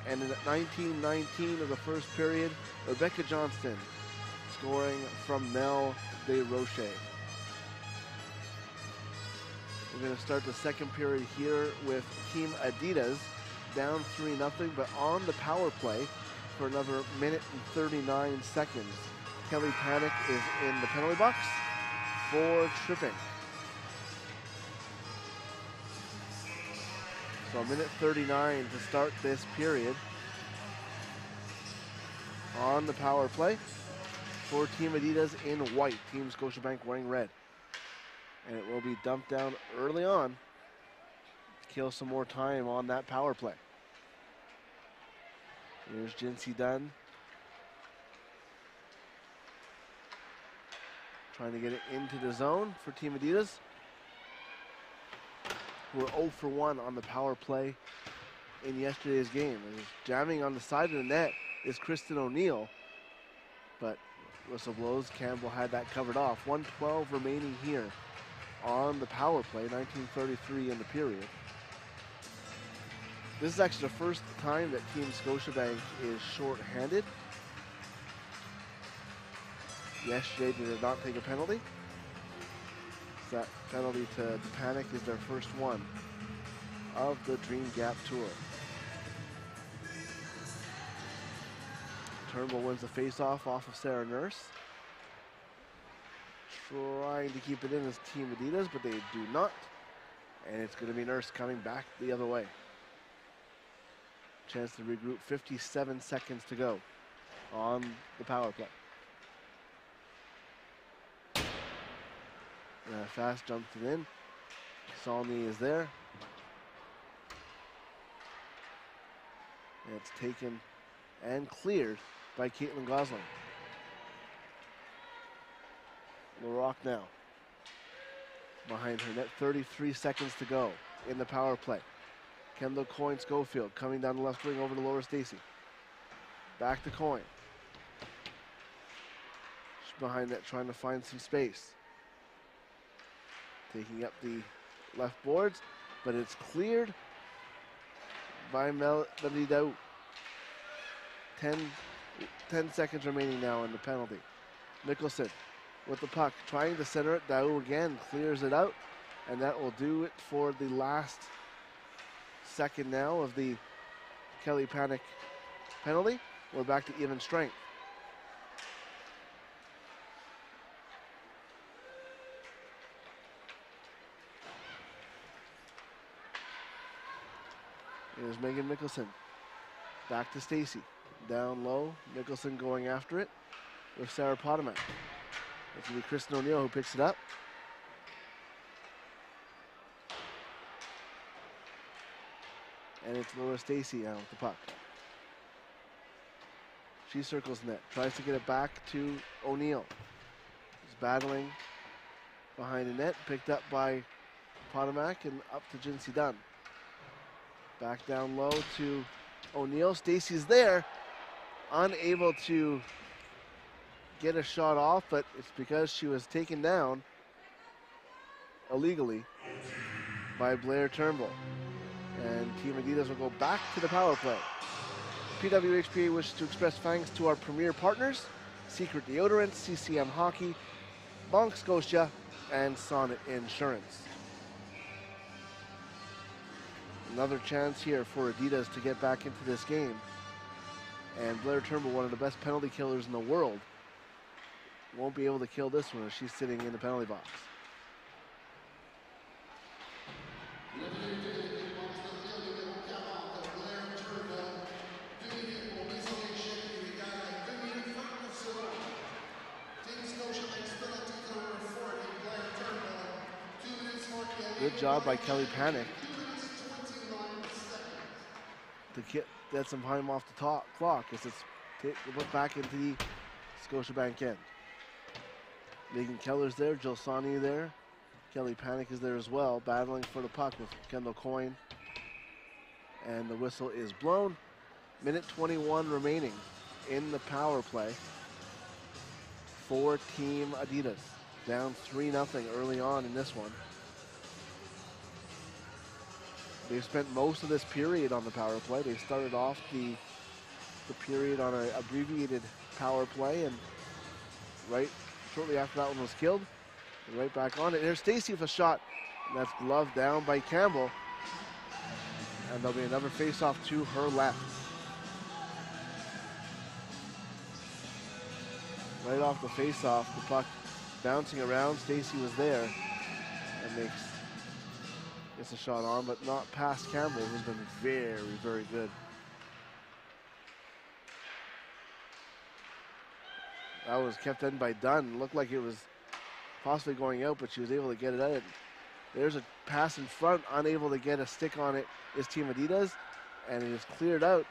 And in 19:19 of the first period, Rebecca Johnston scoring from Mel Desrochers. We're going to start the second period here with Team Adidas down 3-0, but on the power play for another minute and 39 seconds. Kelly Panic is in the penalty box for tripping. So a minute 39 to start this period on the power play for Team Adidas in white, Team Scotiabank wearing red. And it will be dumped down early on to kill some more time on that power play. Here's Jinsey Dunn trying to get it into the zone for Team Adidas. We're 0 for 1 on the power play in yesterday's game. And jamming on the side of the net is Kristen O'Neill, but whistle blows. Campbell had that covered off. 1:12 remaining here on the power play, 19:33 in the period. This is actually the first time that Team Scotiabank is short-handed. Yesterday they did not take a penalty. That penalty to Panic is their first one of the Dream Gap Tour. Turnbull wins the face-off off of Sarah Nurse. Trying to keep it in as Team Adidas, but they do not. And it's going to be Nurse coming back the other way. Chance to regroup, 57 seconds to go on the power play. Fast jumps it in. Saulny is there. And it's taken and cleared by Caitlin Gosling. LaRock now behind her net, 33 seconds to go in the power play. Kendall Coyne Schofield coming down the left wing over to Laura Stacy. Back to Coyne. She's behind that trying to find some space. Taking up the left boards, but it's cleared by Melody Dow. 10 seconds remaining now in the penalty. Mickelson with the puck, trying to center it. Dow again clears it out, and that will do it for the last second now of the Kelly Panic penalty. We're back to even strength. Here's Megan Mickelson. Back to Stacy. Down low. Mickelson going after it with Sarah Potomac. It's going to be Kristen O'Neill who picks it up. And it's Laura Stacy now with the puck. She circles net. Tries to get it back to O'Neill. He's battling behind the net. Picked up by Potomac and up to Jinsey Dunn. Back down low to O'Neill. Stacy's there. Unable to get a shot off, but it's because she was taken down illegally by Blair Turnbull. And Team Adidas will go back to the power play. PWHPA wishes to express thanks to our premier partners, Secret Deodorant, CCM Hockey, Banque Scotia, and Sonnet Insurance. Another chance here for Adidas to get back into this game. And Blair Turnbull, one of the best penalty killers in the world, won't be able to kill this one as she's sitting in the penalty box. Good job by Kelly Panic to get some time off the clock as it's put back into the Scotiabank end. Megan Keller's there, Jill Sawney there. Kelly Panic is there as well, battling for the puck with Kendall Coyne. And the whistle is blown. Minute 21 remaining in the power play for Team Adidas. Down 3-0 early on in this one. They've spent most of this period on the power play. They started off the period on an abbreviated power play, and right shortly after that one was killed, they're right back on it. Here's Stacy with a shot, and that's gloved down by Campbell. And there'll be another face-off to her left. Right off the face-off, the puck bouncing around. Stacy was there and gets a shot on, but not past Campbell, who's been very, very good. That was kept in by Dunn. Looked like it was possibly going out, but she was able to get it out. There's a pass in front, unable to get a stick on it is Team Adidas, and it is cleared out.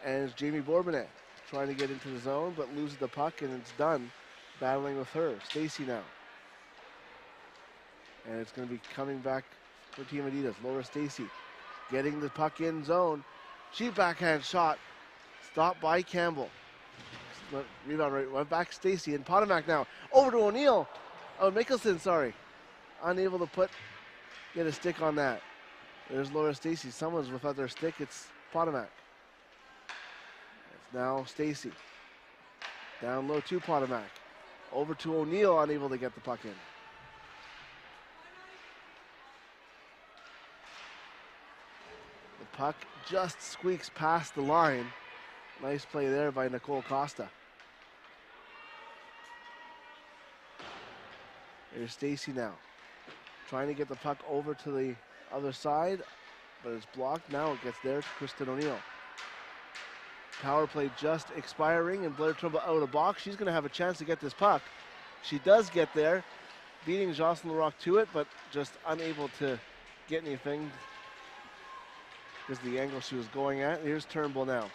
And it's Jamie Bourbonnais trying to get into the zone, but loses the puck, and it's Dunn battling with her. Stacy now. And it's going to be coming back for Team Adidas. Laura Stacy getting the puck in zone. Cheap backhand shot. Stopped by Campbell. Rebound right, went back Stacy, and Potomac now. Over to O'Neill. Oh, Mickelson, sorry. Unable to get a stick on that. There's Laura Stacy. Someone's without their stick. It's Potomac. It's now Stacy. Down low to Potomac. Over to O'Neill, unable to get the puck in. The puck just squeaks past the line. Nice play there by Nicole Costa. There's Stacy now. Trying to get the puck over to the other side, but it's blocked. Now it gets there to Kristen O'Neill. Power play just expiring, and Blair Trimble out of the box. She's going to have a chance to get this puck. She does get there, beating Jocelyn Larocque to it, but just unable to get anything because of the angle she was going at. Here's Turnbull now.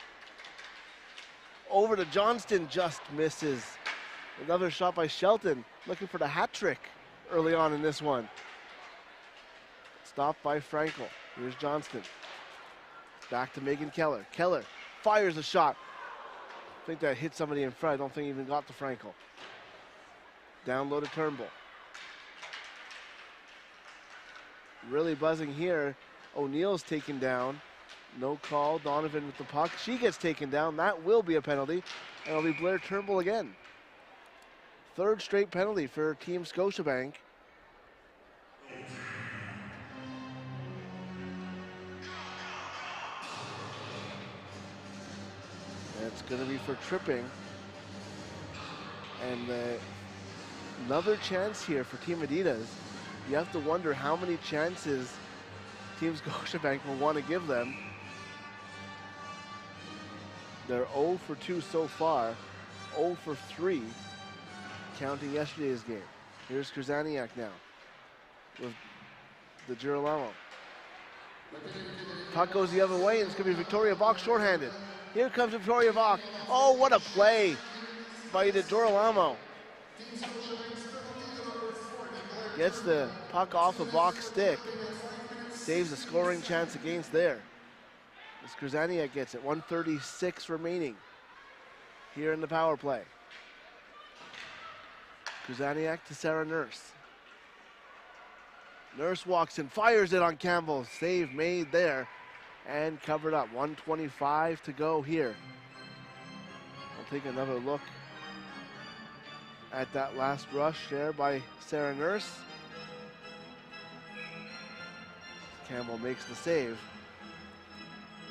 Over to Johnston, just misses. Another shot by Shelton, looking for the hat trick early on in this one. Stopped by Frankel. Here's Johnston. Back to Megan Keller. Keller fires a shot. I think that hit somebody in front. I don't think he even got to Frankel. Down low to Turnbull. Really buzzing here. O'Neill's taken down. No call. Donovan with the puck. She gets taken down. That will be a penalty. And it'll be Blair Turnbull again. Third straight penalty for Team Scotiabank. It's going to be for tripping. And another chance here for Team Adidas. You have to wonder how many chances Team Scotiabank will want to give them. They're 0 for 2 so far, 0 for 3, counting yesterday's game. Here's Krzyzaniak now with the Girolamo. Puck goes the other way, and it's going to be Victoria Bach shorthanded. Here comes Victoria Bach. Oh, what a play by the Girolamo. Gets the puck off of Bach's stick. Saves a scoring chance against there. As Krzyzaniak gets it, 1:36 remaining here in the power play. Krzyzaniak to Sarah Nurse. Nurse walks in, fires it on Campbell. Save made there and covered up. 1:25 to go here. I'll take another look at that last rush there by Sarah Nurse. Campbell makes the save.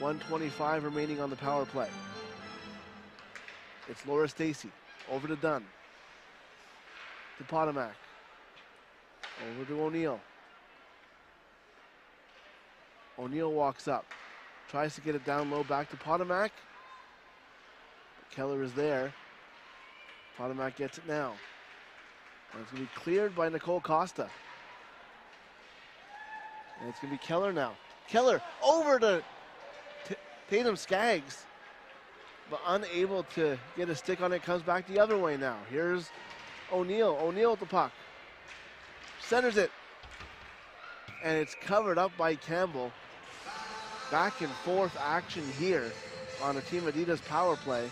1:25 remaining on the power play. It's Laura Stacy. Over to Dunn. To Potomac. Over to O'Neill. O'Neill walks up. Tries to get it down low back to Potomac. Keller is there. Potomac gets it now. And it's going to be cleared by Nicole Costa. And it's going to be Keller now. Keller over to Tatum Skaggs, but unable to get a stick on it. Comes back the other way now. Here's O'Neill. O'Neill with the puck. Centers it. And it's covered up by Campbell. Back and forth action here on a Team Adidas power play.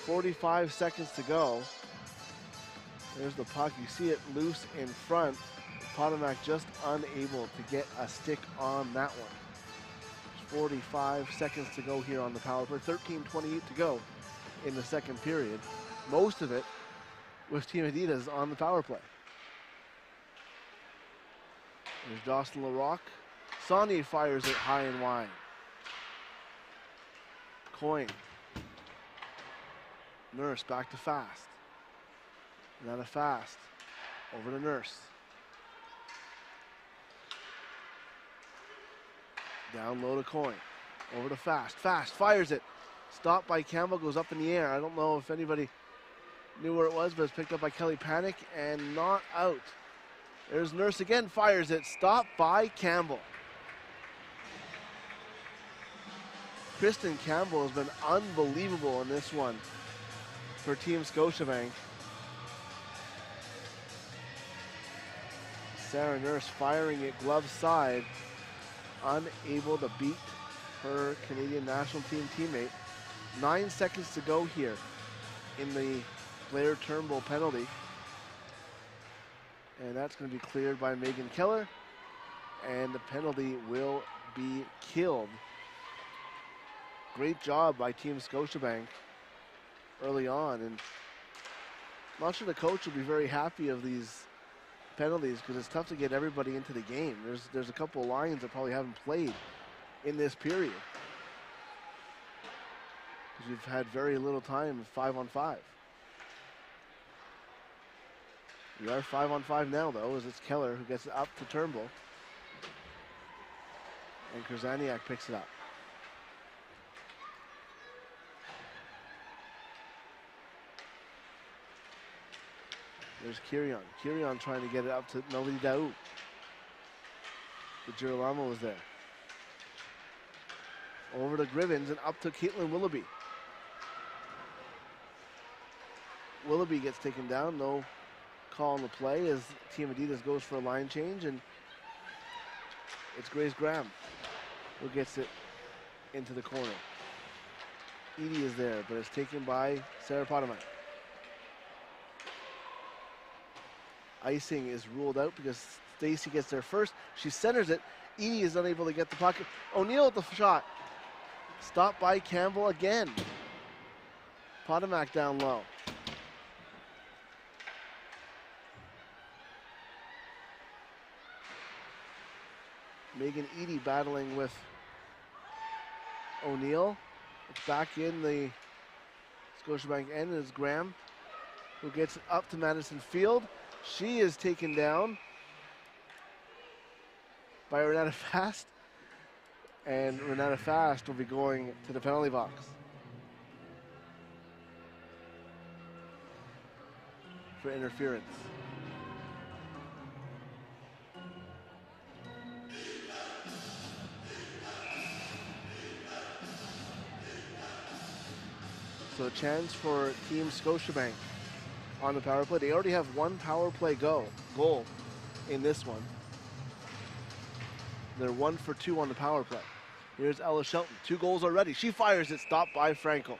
45 seconds to go. There's the puck. You see it loose in front. Potomac just unable to get a stick on that one. 45 seconds to go here on the power play. 13:28 to go in the second period. Most of it with Team Adidas on the power play. There's Dawson LaRock. Saunier fires it high and wide. Coyne. Nurse back to Fast. Not a Fast. Over to Nurse. Down low to Coyne. Over to Fast. Fast fires it. Stopped by Campbell, goes up in the air. I don't know if anybody knew where it was, but it's picked up by Kelly Panic and not out. There's Nurse again, fires it. Stopped by Campbell. Kristen Campbell has been unbelievable in this one for Team Scotiabank. Sarah Nurse firing it glove side, unable to beat her Canadian national team teammate. 9 seconds to go here in the Blair Turnbull penalty. And that's going to be cleared by Megan Keller. And the penalty will be killed. Great job by Team Scotiabank early on. And I'm not sure the coach will be very happy of these penalties because it's tough to get everybody into the game. There's a couple of lines that probably haven't played in this period. Because we've had very little time 5-on-5. We are 5-on-5 now, though, as it's Keller who gets it up to Turnbull. And Krzyzaniak picks it up. There's Kirion. Kirion trying to get it up to Melody Daou. But Girolamo was there. Over to Grivens and up to Caitlin Willoughby. Willoughby gets taken down. No call on the play as Team Adidas goes for a line change, and it's Grace Graham who gets it into the corner. Edie is there, but it's taken by Sarah Potomac. Icing is ruled out because Stacy gets there first. She centers it. Edie is unable to get the puck. O'Neill with the shot. Stopped by Campbell again. Potomac down low. Megan Edie battling with O'Neill. It's back in the Scotiabank end. It's Graham who gets it up to Madison Field. She is taken down by Renata Fast. And Renata Fast will be going to the penalty box. For interference. So a chance for Team Scotiabank on the power play. They already have one power play goal in this one. They're 1 for 2 on the power play. Here's Ella Shelton, 2 goals already. She fires it, stopped by Frankel.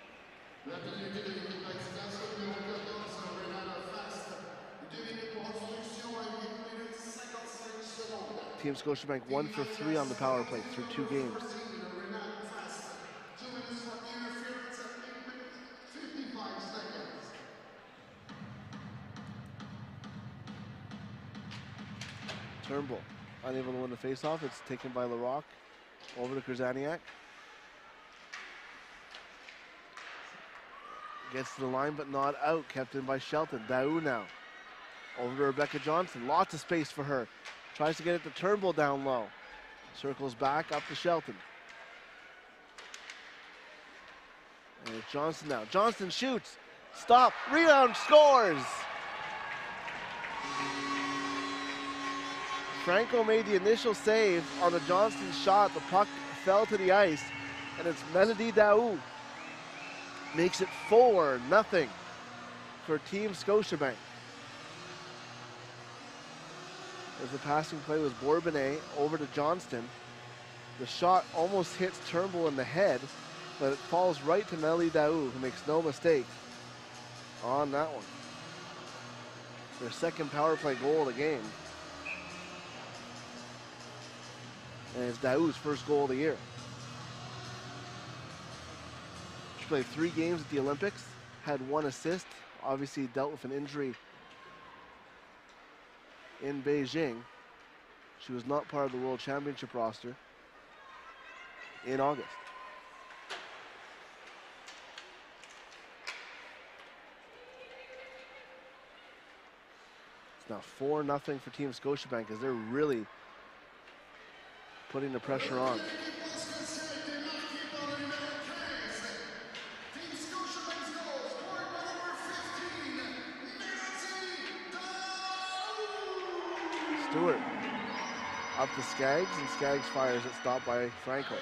Team Scotiabank 1 for 3 on the power play through 2 games. Turnbull, unable to win the faceoff. It's taken by LaRock. Over to Krzyzaniak. Gets to the line, but not out. Kept in by Shelton. Daou now. Over to Rebecca Johnson. Lots of space for her. Tries to get it to Turnbull down low. Circles back up to Shelton. And it's Johnson now. Johnson shoots. Stop. Rebound. Scores. Franco made the initial save on the Johnston shot. The puck fell to the ice, and it's Melody Daou. Makes it 4-0 for Team Scotiabank. As the passing play was Bourbonnais over to Johnston. The shot almost hits Turnbull in the head, but it falls right to Melody Daou, who makes no mistake on that one. Their second power play goal of the game. And it's Daou's first goal of the year. She played 3 games at the Olympics, had 1 assist, obviously dealt with an injury in Beijing. She was not part of the World Championship roster in August. It's now 4-0 for Team Scotiabank as they're really putting the pressure on. Stewart up to Skaggs, and Skaggs fires it, stopped by Franco.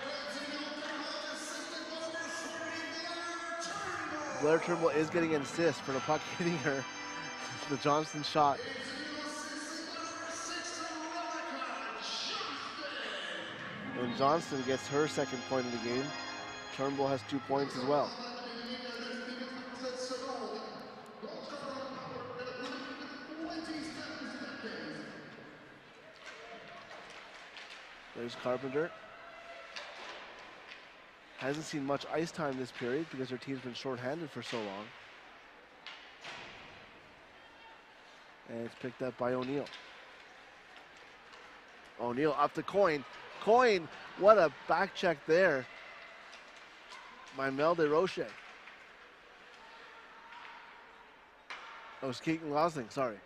Blair Turnbull is getting an assist for the puck hitting her. The Johnston shot. And Johnston gets her second point of the game. Turnbull has 2 points as well. There's Carpenter. Hasn't seen much ice time this period because her team's been shorthanded for so long. And it's picked up by O'Neill. O'Neill up to Coyne. Coyne, what a back check there by Mel DeRoche. Oh, it's Keaton Gosling, sorry.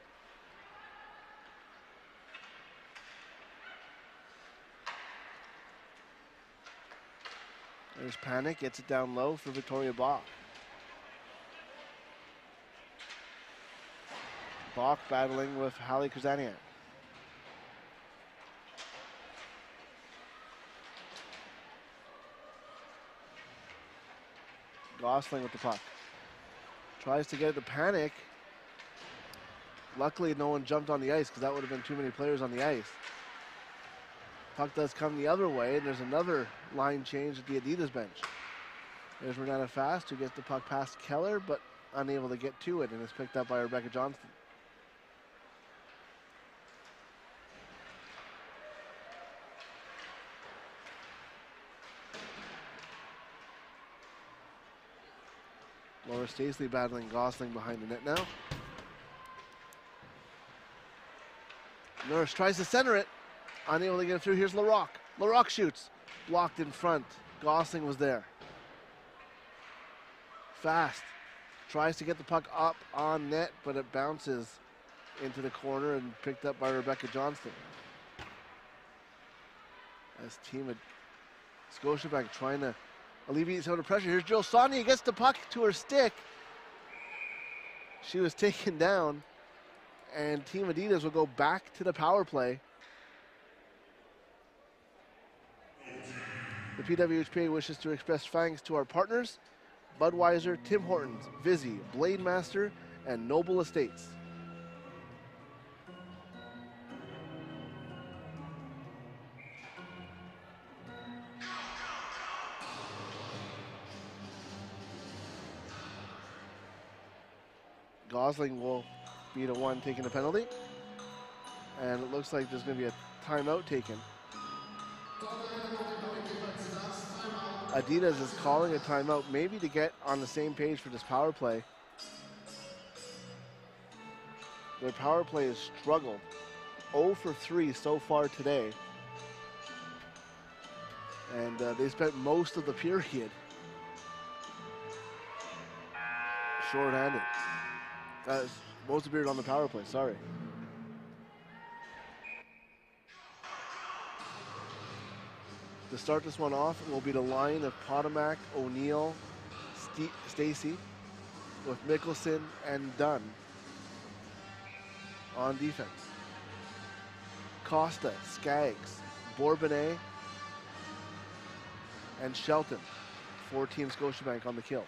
There's Panic, gets it down low for Victoria Bach. Bach battling with Hallie Krzaniak. Gosling with the puck. Tries to get it to Panic. Luckily, no one jumped on the ice because that would have been too many players on the ice. Puck does come the other way, and there's another line change at the Adidas bench. There's Renata Fast, who gets the puck past Keller, but unable to get to it, and is picked up by Rebecca Johnston. Laura Staisley battling Gosling behind the net now. Nurse tries to center it. Unable to get it through. Here's LaRock. LaRock shoots. Blocked in front. Gosling was there. Fast. Tries to get the puck up on net, but it bounces into the corner and picked up by Rebecca Johnston. As team of Scotiabank trying to alleviate some of the pressure. Here's Jill Sonia, gets the puck to her stick. She was taken down, and Team Adidas will go back to the power play. The PWHPA wishes to express thanks to our partners, Budweiser, Tim Hortons, Vizzy, Blade Master, and Noble Estates. Gosling will be the one taking the penalty. And it looks like there's going to be a timeout taken. Adidas is calling a timeout, maybe to get on the same page for this power play. Their power play has struggled. 0 for 3 so far today. And they spent most of the period short-handed. Most of the period on the power play, sorry. To start this one off, it will be the line of Potomac, O'Neill, Stacy, with Mickelson and Dunn on defense. Costa, Skaggs, Bourbonnais, and Shelton. 4-team Scotiabank on the kill.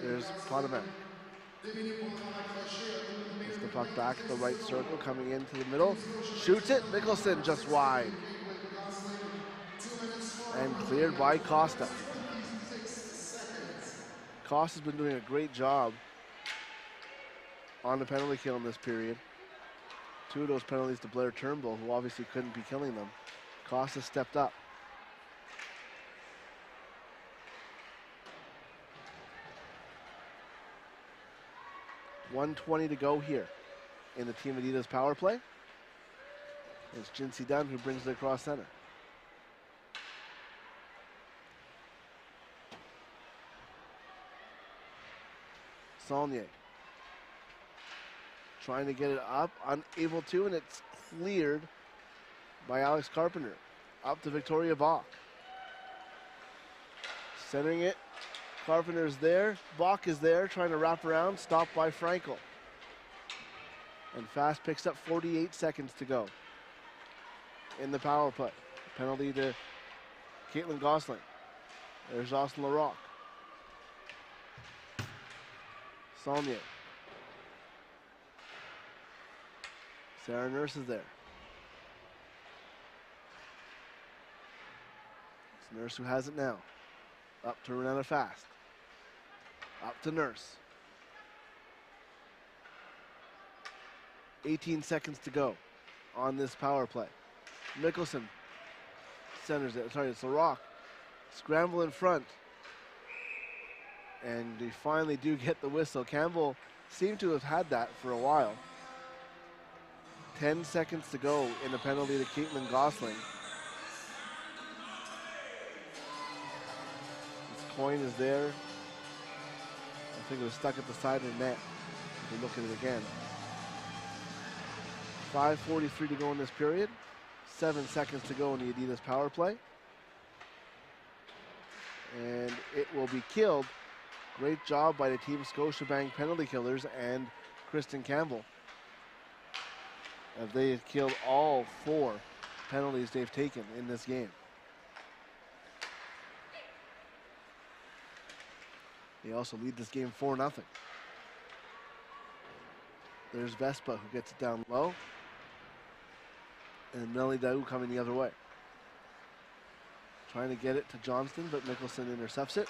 There's Potomac. Gets the puck back at the right circle, coming into the middle. Shoots it, Mickelson just wide. And cleared by Costa. Costa's been doing a great job on the penalty kill in this period. 2 of those penalties to Blair Turnbull, who obviously couldn't be killing them. Costa stepped up. .120 to go here in the Team Adidas power play. It's Jinsey Dunn who brings it across center. Saulnier trying to get it up, unable to, and it's cleared by Alex Carpenter. Up to Victoria Bach. Centering it. Carpenter's there. Bach is there, trying to wrap around. Stopped by Frankel. And Fast picks up 48 seconds to go in the power play. Penalty to Caitlin Gosling. There's Austin LaRocque. Saulnier. Sarah Nurse is there. It's Nurse who has it now. Up to Renata Fast. Up to Nurse. 18 seconds to go on this power play. Mickelson centers it. Sorry, it's LaRocque. Scramble in front. And they finally do get the whistle. Campbell seemed to have had that for a while. 10 seconds to go in the penalty to Caitlin Gosling. This coin is there. I think it was stuck at the side of the net. If you look at it again. 5:43 to go in this period. 7 seconds to go in the Adidas power play. And it will be killed. Great job by the Team Scotiabank penalty killers and Kristen Campbell, as they have killed all 4 penalties they've taken in this game. They also lead this game 4-0. There's Vespa who gets it down low. And Nelly Daou coming the other way. Trying to get it to Johnston, but Mickelson intercepts it.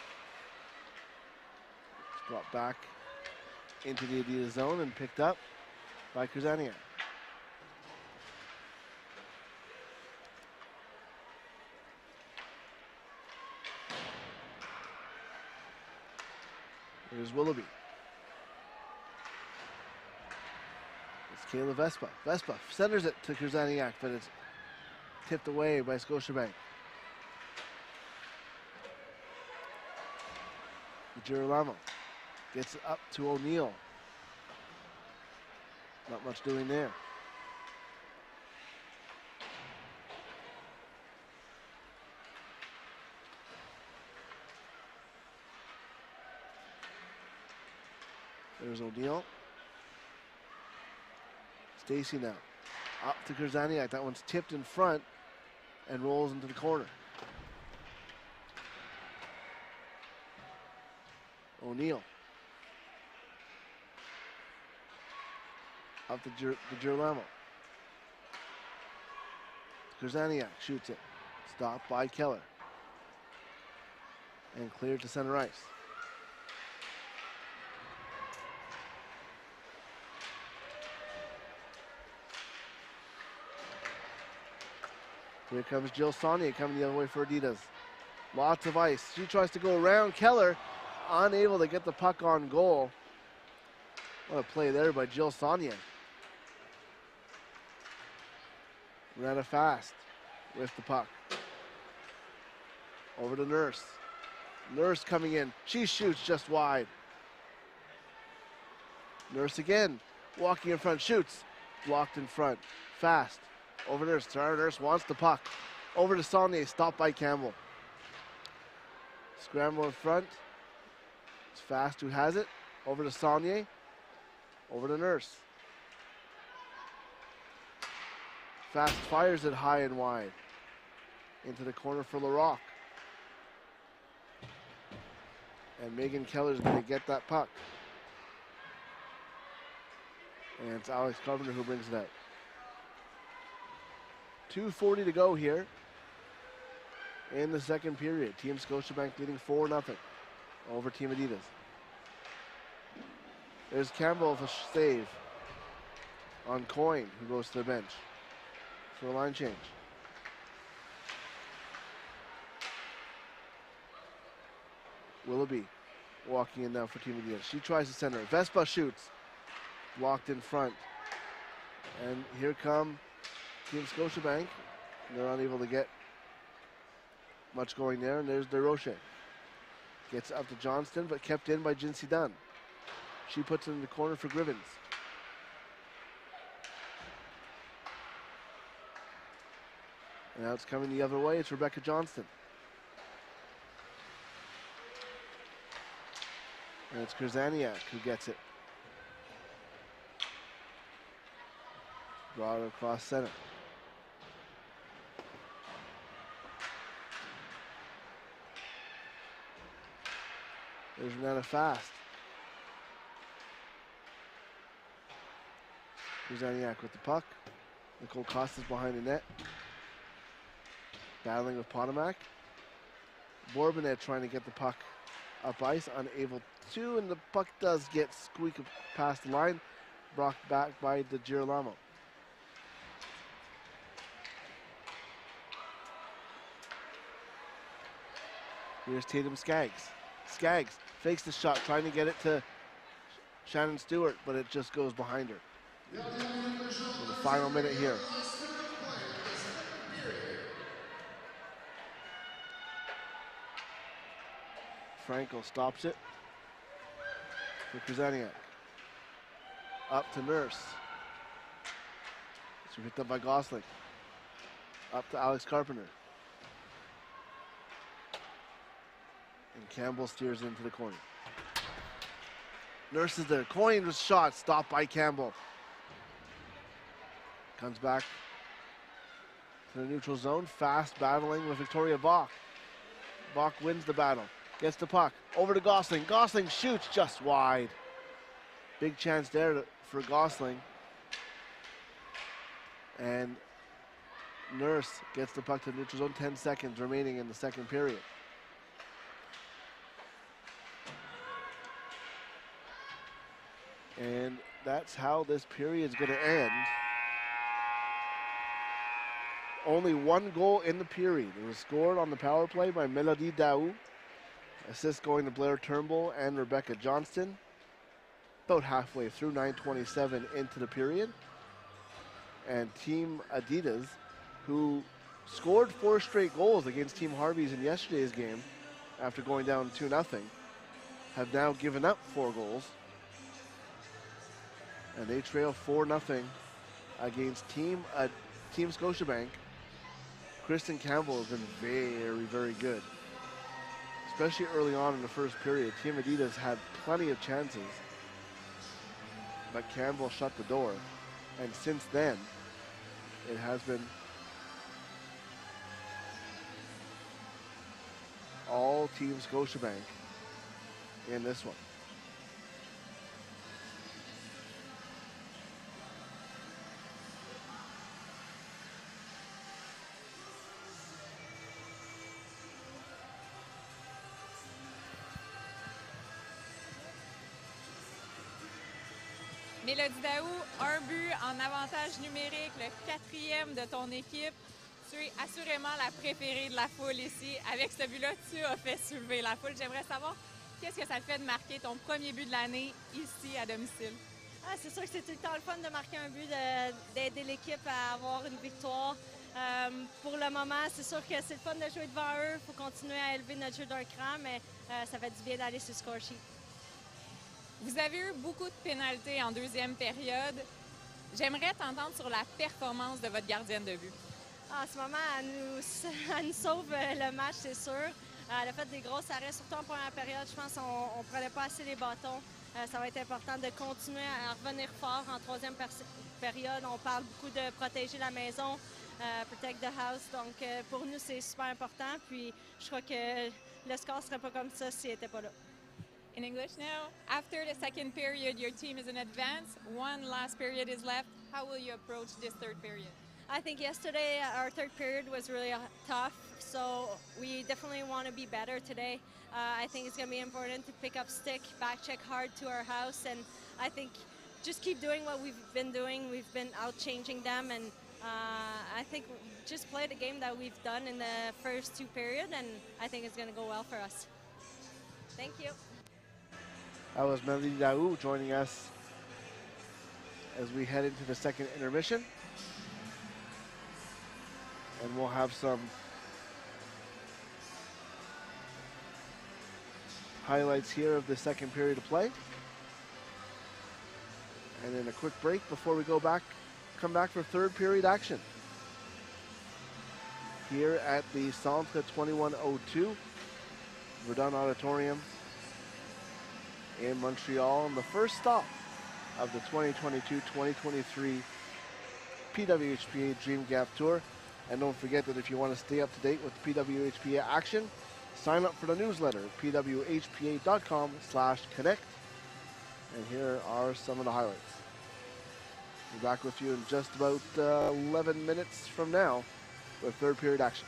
It's brought back into the Adidas zone and picked up by Krzaniak. Here's Willoughby. It's Kayla Vespa. Vespa centers it to Krzaniak, but it's tipped away by Scotiabank. Girolamo gets it up to O'Neill. Not much doing there. There's O'Neill. Stacy now. Up to Krzaniak. That one's tipped in front and rolls into the corner. O'Neill. Up to Girolamo. Krzaniak shoots it. Stopped by Keller. And cleared to center ice. Here comes Jill Saulnier coming the other way for Adidas. Lots of ice. She tries to go around Keller. Unable to get the puck on goal. What a play there by Jill Saulnier. Ran it fast with the puck. Over to Nurse. Nurse coming in. She shoots just wide. Nurse again. Walking in front. Shoots. Blocked in front. Fast. Over Nurse. Tara Nurse wants the puck. Over to Saulnier. Stopped by Campbell. Scramble in front. It's Fast who has it. Over to Saulnier. Over to Nurse. Fast fires it high and wide. Into the corner for LaRock. And Megan Keller's going to get that puck. And it's Alex Carpenter who brings it out. 2:40 to go here in the second period. Team Scotiabank leading 4-0 over Team Adidas. There's Campbell with a save on Coyne, who goes to the bench for a line change. Willoughby walking in now for Team Adidas. She tries to center. Vespa shoots. Blocked in front. And here come Team Scotiabank. They're unable to get much going there. And there's DeRoche. Gets up to Johnston, but kept in by Jinsey Dunn. She puts it in the corner for Grivens. And now it's coming the other way. It's Rebecca Johnston. And it's Krzyzaniak who gets it. Brought it across center. There's Renata Fast. Krzyzaniak with the puck. Nicole Costas behind the net. Battling with Potomac. Borbanet trying to get the puck up ice, unable to, and the puck does get squeaked past the line, brought back by the Girolamo. Here's Tatum Skaggs. Skaggs fakes the shot, trying to get it to Shannon Stewart, but it just goes behind her. For the final minute here. Frankel stops it for Krzyzaniak. Up to Nurse. It's picked up by Gosling. Up to Alex Carpenter. And Campbell steers into the corner. Nurse is there. Coyne was shot. Stopped by Campbell. Comes back to the neutral zone. Fast battling with Victoria Bach. Bach wins the battle. Gets the puck. Over to Gosling. Gosling shoots just wide. Big chance there for Gosling. And Nurse gets the puck to the neutral zone. 10 seconds remaining in the second period. And that's how this period's going to end. Only one goal in the period. It was scored on the power play by Melody Daou. Assist going to Blair Turnbull and Rebecca Johnston. About halfway through, 9:27 into the period. And Team Adidas, who scored 4 straight goals against Team Harvey's in yesterday's game after going down 2-0, have now given up 4 goals. And they trail 4-0 against Team Scotiabank. Kristen Campbell has been very, very good. Especially early on in the first period. Team Adidas had plenty of chances, but Campbell shut the door. And since then, it has been all Team Scotiabank in this one. Mélodie Daou, un but en avantage numérique, le 4e de ton équipe. Tu es assurément la préférée de la foule ici. Avec ce but-là, tu as fait soulever la foule. J'aimerais savoir qu'est-ce que ça te fait de marquer ton premier but de l'année ici à domicile. C'est sûr que c'est tout le temps le fun de marquer un but, d'aider l'équipe à avoir une victoire. Pour le moment, c'est sûr que c'est le fun de jouer devant eux. Il faut continuer à élever notre jeu d'un cran, mais ça fait du bien d'aller sur le score sheet. Vous avez eu beaucoup de pénalités en deuxième période. J'aimerais t'entendre sur la performance de votre gardienne de but. En ce moment, elle nous sauve le match, c'est sûr. Elle a fait des gros arrêts, surtout en première période. Je pense qu'on ne prenait pas assez les bâtons. Ça va être important de continuer à revenir fort en troisième période. On parle beaucoup de protéger la maison, protect the house. Donc, pour nous, c'est super important. Puis, je crois que le score ne serait pas comme ça s'il n'était pas là. In English now, after the second period, your team is in advance. One last period is left. How will you approach this third period? I think yesterday our third period was really tough, so we definitely want to be better today. I think it's going to be important to pick up stick, back check hard to our house, and I think just keep doing what we've been doing. We've been out changing them, and I think just play the game that we've done in the first two periods, and I think it's going to go well for us. Thank you. That was Melody Daou joining us as we head into the second intermission. And we'll have some highlights here of the second period of play. And then a quick break before we come back for third period action. Here at the Centre 2102 Verdun Auditorium in Montreal, and the first stop of the 2022-2023 PWHPA Dream Gap Tour. And don't forget that if you want to stay up to date with PWHPA action, sign up for the newsletter at pwhpa.com/connect. And here are some of the highlights. We'll be back with you in just about 11 minutes from now with third period action.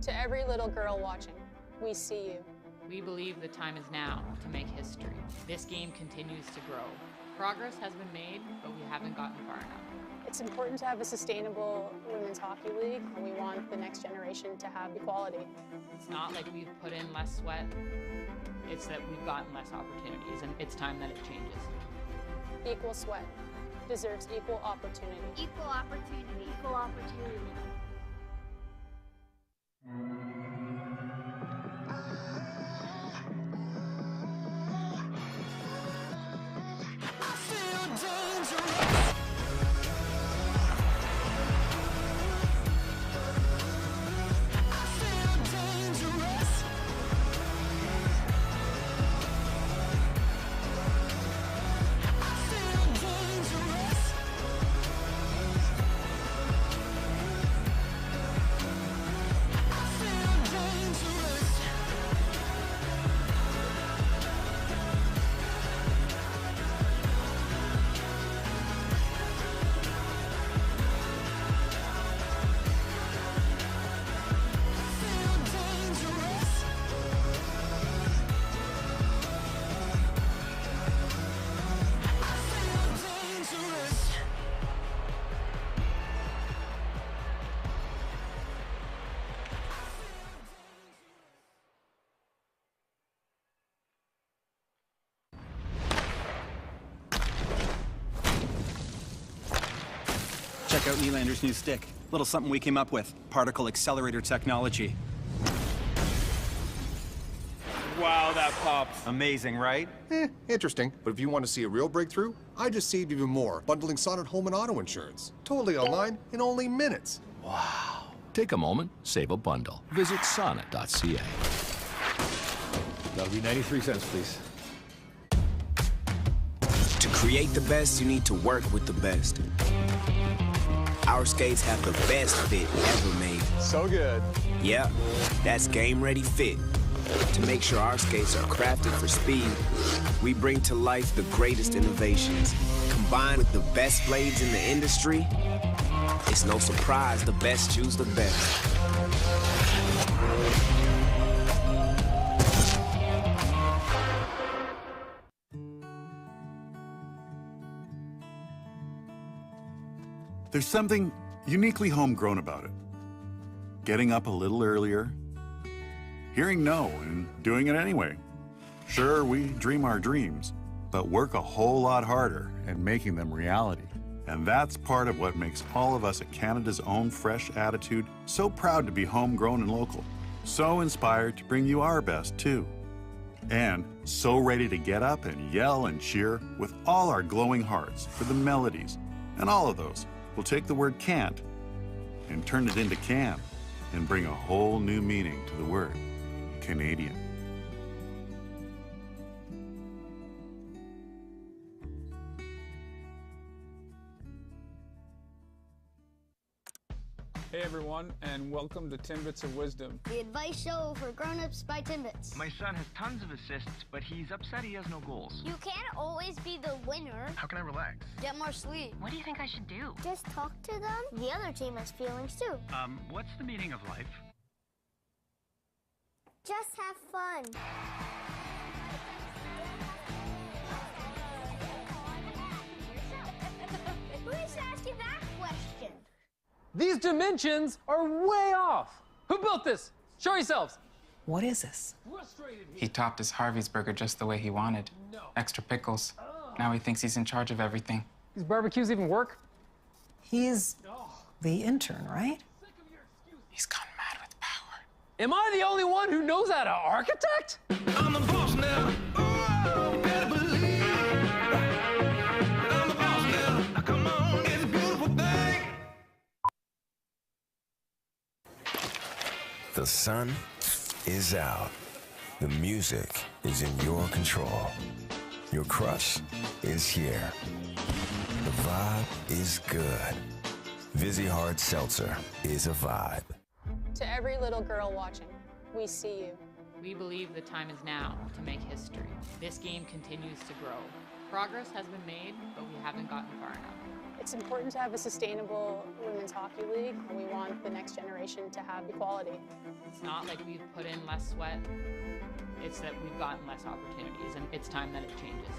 To every little girl watching, we see you. We believe the time is now to make history. This game continues to grow. Progress has been made, but we haven't gotten far enough. It's important to have a sustainable women's hockey league, and we want the next generation to have equality. It's not like we've put in less sweat, it's that we've gotten less opportunities, and it's time that it changes. Equal sweat deserves equal opportunity. Equal opportunity. Equal opportunity. Check out Nylander's new stick. Little something we came up with. Particle accelerator technology. Wow, that pops. Amazing, right? Interesting. But if you want to see a real breakthrough, I just saved even more bundling Sonnet home and auto insurance. Totally online in only minutes. Wow. Take a moment, save a bundle. Visit sonnet.ca. That'll be 93 cents, please. To create the best, you need to work with the best. Our skates have the best fit ever made. So good. Yeah, that's Game Ready Fit. To make sure our skates are crafted for speed, we bring to life the greatest innovations. Combined with the best blades in the industry, it's no surprise the best choose the best. There's something uniquely homegrown about it. Getting up a little earlier, hearing no and doing it anyway. Sure, we dream our dreams, but work a whole lot harder at making them reality. And that's part of what makes all of us at Canada's Own Fresh Attitude so proud to be homegrown and local. So inspired to bring you our best, too. And so ready to get up and yell and cheer with all our glowing hearts for the melodies. And all of those will take the word can't and turn it into can and bring a whole new meaning to the word Canadian. Hey everyone, and welcome to Timbits of Wisdom. The advice show for grown-ups by Timbits. My son has tons of assists, but he's upset he has no goals. You can't always be the winner. How can I relax? Get more sleep. What do you think I should do? Just talk to them. The other team has feelings too. What's the meaning of life? Just have fun. Who is asking that question? These dimensions are way off. Who built this? Show yourselves. What is this? He topped his Harvey's burger just the way he wanted. Extra pickles. Now he thinks he's in charge of everything. These barbecues even work? He's the intern, right? He's gone mad with power. Am I the only one who knows how to architect? I'm the boss now. Oh, better believe it. I'm the boss now. Now come on, it's a beautiful thing. The sun is out. The music is in your control. Your crush is here. The vibe is good. Vizzy Hard Seltzer is a vibe. To every little girl watching, we see you. We believe the time is now to make history. This game continues to grow. Progress has been made, but we haven't gotten far enough. It's important to have a sustainable women's hockey league, and we want the next generation to have equality. It's not like we've put in less sweat. It's that we've gotten less opportunities, and it's time that it changes.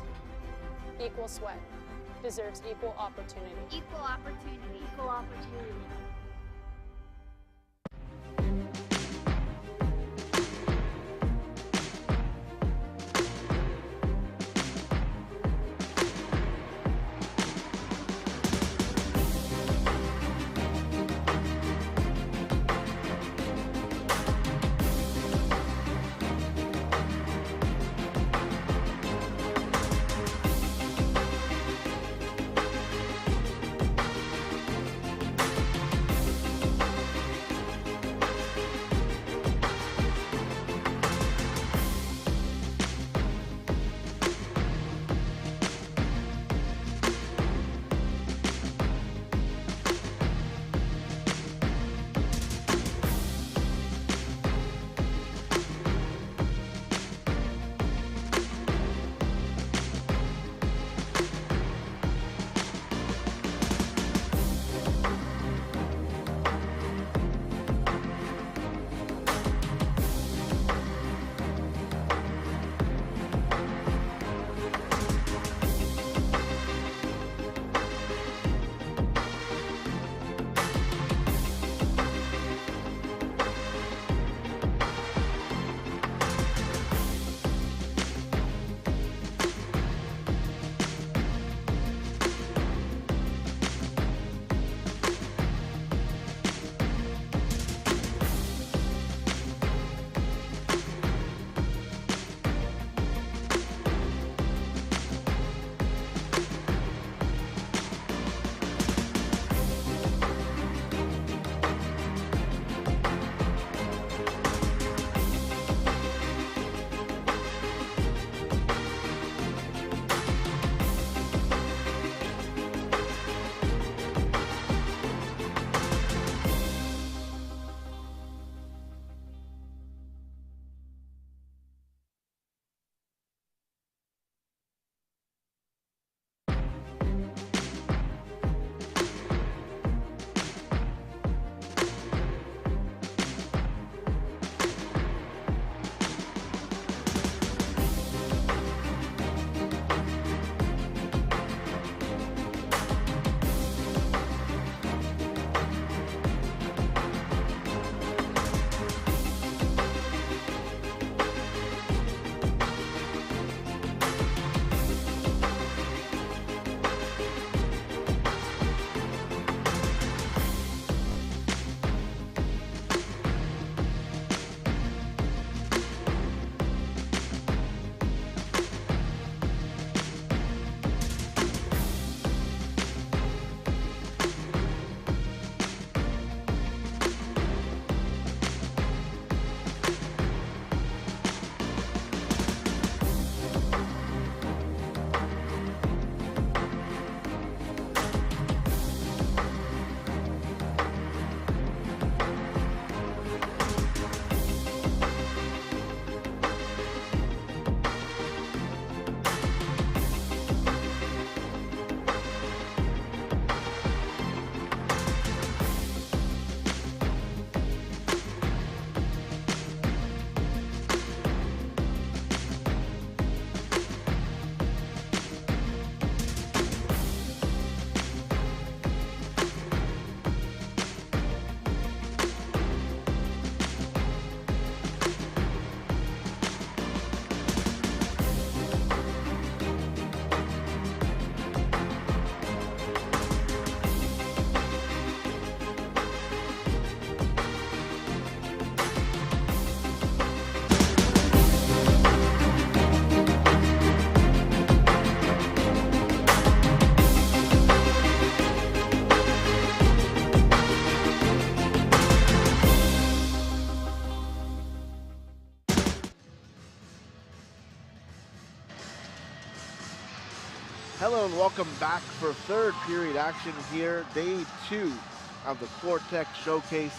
Equal sweat deserves equal opportunity. Equal opportunity. Equal opportunity. Hello and welcome back for third period action here. Day 2 of the Quartet Showcase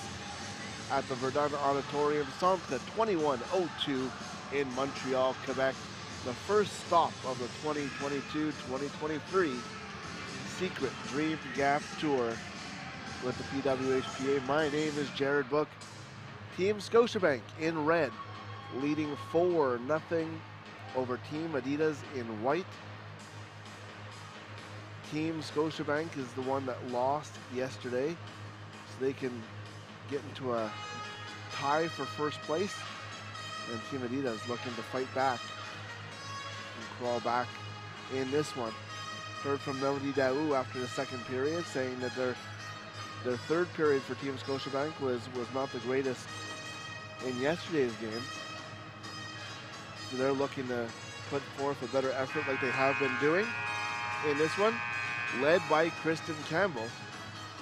at the Verdun Auditorium. Centre 2102 in Montreal, Quebec. The first stop of the 2022-2023 Secret Dream Gap Tour with the PWHPA. My name is Jared Book. Team Scotiabank in red, leading 4-0 over Team Adidas in white. Team Scotiabank is the one that lost yesterday, so they can get into a tie for first place. And Team Adidas looking to fight back and crawl back in this one. Heard from Melody Daou after the second period, saying that their third period for Team Scotiabank was not the greatest in yesterday's game. So they're looking to put forth a better effort like they have been doing in this one, led by Kristen Campbell,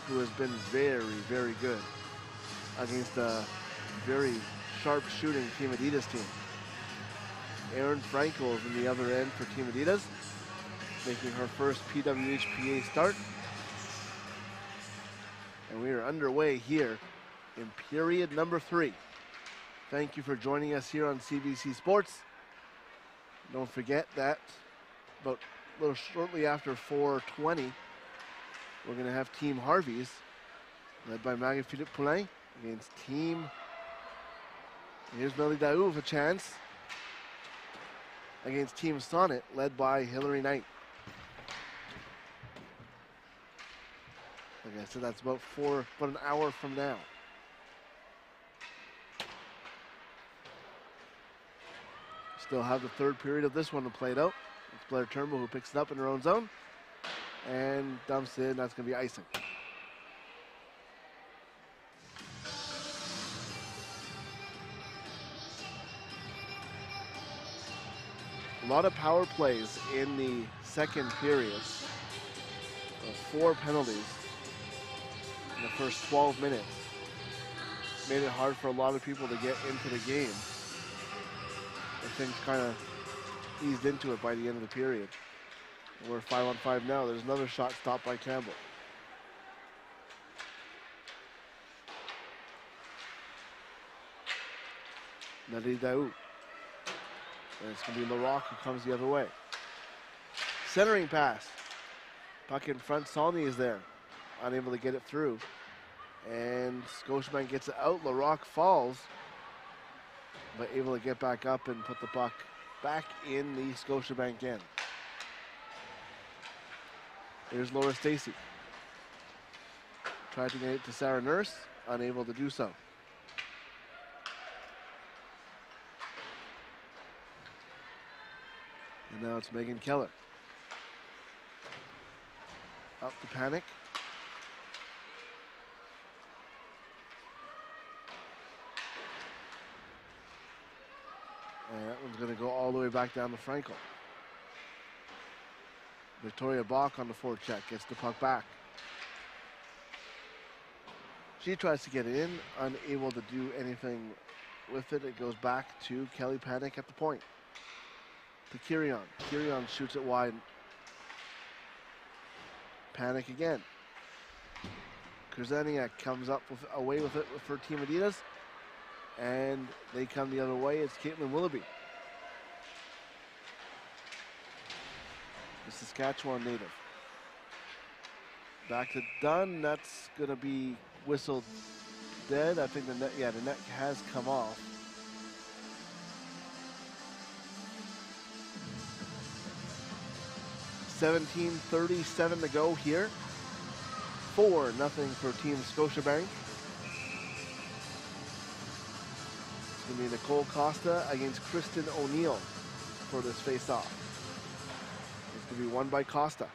who has been very, very good against a very sharp shooting Team Adidas team. Erin Frankel is in the other end for Team Adidas, making her first PWHPA start. And we are underway here in period number 3. Thank you for joining us here on CBC Sports. Don't forget that about a little shortly after 4:20, we're going to have Team Harvey's, led by Marie-Philippe Poulain, against Team, here's Melody Daou with a chance, against Team Sonnet, led by Hilary Knight. Like I said, that's about an hour from now. Still have the third period of this one to play out. It's Blair Turnbull who picks it up in her own zone and dumps it in. That's going to be icing. A lot of power plays in the second period. 4 penalties in the first 12 minutes. Made it hard for a lot of people to get into the game. And things kind of eased into it by the end of the period. We're 5-on-5 now. There's another shot stopped by Campbell. Nadine Daou. And it's going to be Larocque who comes the other way. Centering pass. Puck in front. Saulny is there. Unable to get it through. And Scotiabank gets it out. Larocque falls, but able to get back up and put the puck back in the Scotiabank end. Here's Laura Stacey. Tried to get it to Sarah Nurse, unable to do so. And now it's Megan Keller. Up to Panic. And that one's going to go all the way back down to Frankel. Victoria Bach on the forecheck, gets the puck back. She tries to get it in, unable to do anything with it. It goes back to Kelly Panic at the point. To Kirion. Kirion shoots it wide. Panic again. Krzyzaniak comes up away with it for Team Adidas. And they come the other way. It's Caitlin Willoughby, the Saskatchewan native. Back to Dunn. That's going to be whistled dead. I think the net has come off. .37 to go here. 4-0 for Team Scotiabank. It's going to be Nicole Costa against Kristen O'Neill for this face-off. It's going to be won by Costa.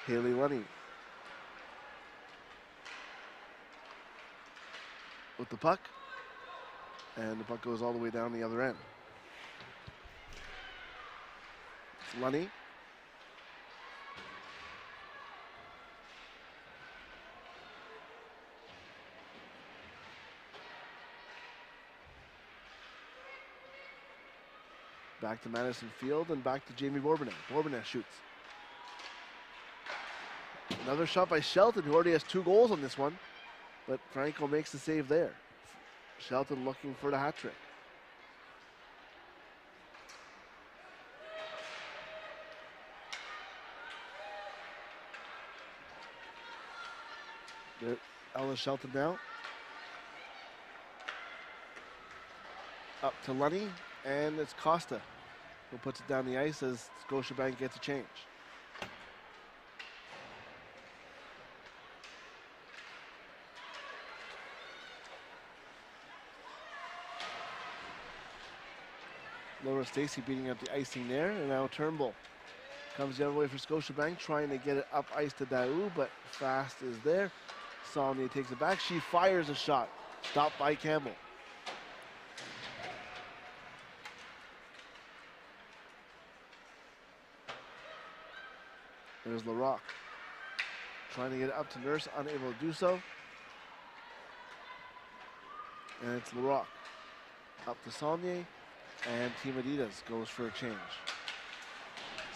Haley Lunny with the puck. And the puck goes all the way down the other end. It's Lunny. Back to Madison Field and back to Jamie Bourbonnais. Bourbonnais shoots. Another shot by Shelton, who already has 2 goals on this one, but Franco makes the save there. Shelton looking for the hat trick. There, Ella Shelton now. Up to Lunny, and it's Costa who puts it down the ice as Scotiabank gets a change. Laura Stacy beating up the icing there, and now Turnbull comes the other way for Scotiabank, trying to get it up ice to Daou, but Fast is there. Saulnier takes it back. She fires a shot, stopped by Campbell. There's Larocque trying to get it up to Nurse, unable to do so. And it's Larocque up to Saulnier, and Team Adidas goes for a change.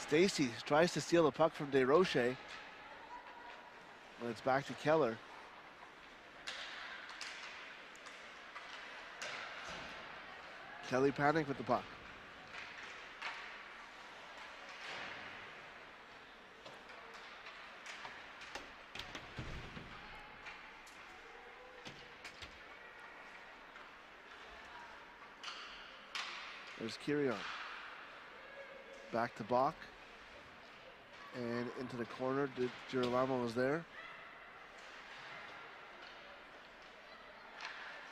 Stacy tries to steal the puck from Desrochers, but it's back to Keller. Kelly panicked with the puck. There's Kirion. Back to Bach. And into the corner. Girolamo was there.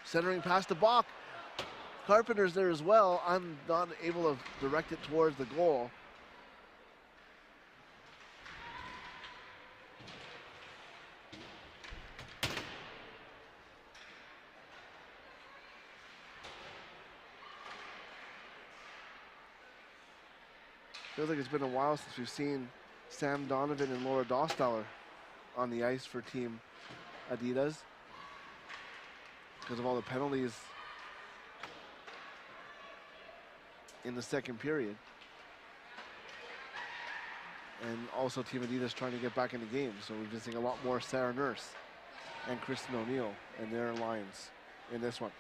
Centering past the Bach. Carpenter's there as well. I'm not able to direct it towards the goal. Feels like it's been a while since we've seen Sam Donovan and Laura Dostaller on the ice for Team Adidas because of all the penalties in the second period. And also Team Adidas trying to get back in the game. So we've been seeing a lot more Sarah Nurse and Kristen O'Neill and their lines in this one.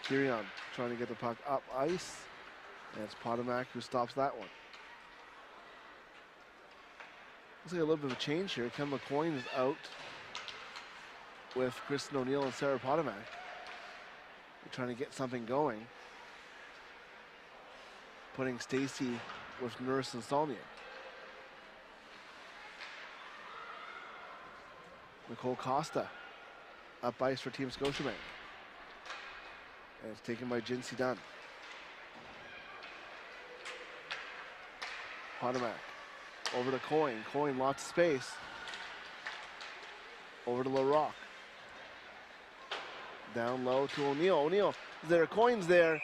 Kirion trying to get the puck up ice. And it's Potomac who stops that one. Looks like a little bit of a change here. Ken LaCoin is out with Kristen O'Neill and Sarah Potomac. They're trying to get something going. Putting Stacy with Nurse and Saulnier. Nicole Costa up ice for Team Scotiabank. And it's taken by Jinsey Dunn. Potomac over to Coyne. Coyne, lots of space. Over to Larocque. Down low to O'Neill. O'Neill is there. Coyne's there.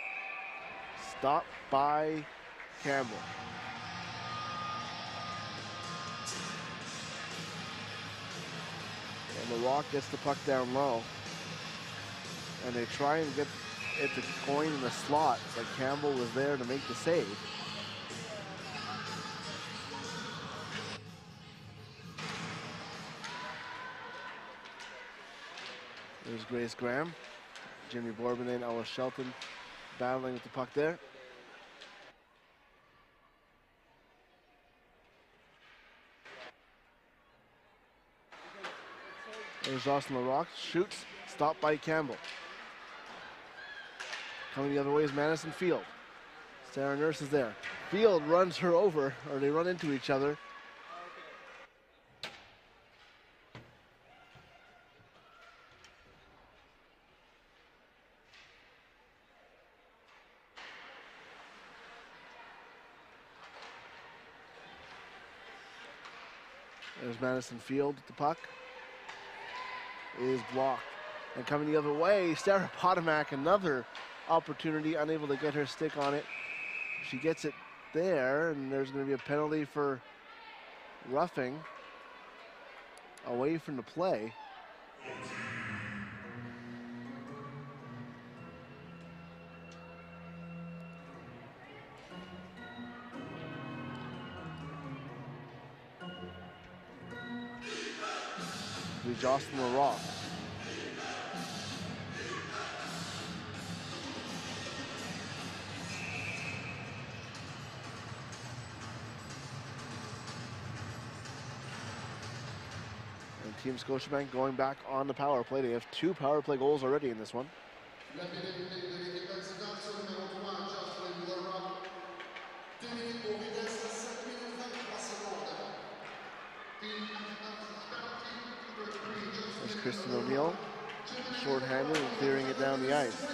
Stopped by Campbell. And Larocque gets the puck down low. And they try and get it to Coyne in the slot, but Campbell was there to make the save. There's Grace Graham, Jimmy Bourbonnais and Ella Shelton battling with the puck there. There's Jocelyn Larocque, shoots, stopped by Campbell. Coming the other way is Madison Field. Sarah Nurse is there. Field runs her over, or they run into each other. There's Madison Field with the puck. Is blocked. And coming the other way, Sarah Potomac, another opportunity, unable to get her stick on it. She gets it there, and there's going to be a penalty for roughing away from the play. be Jocelyn Larocque. And Team Scotiabank going back on the power play. They have 2 power play goals already in this one. There's Kristen O'Neill, short-handed and clearing it down the ice.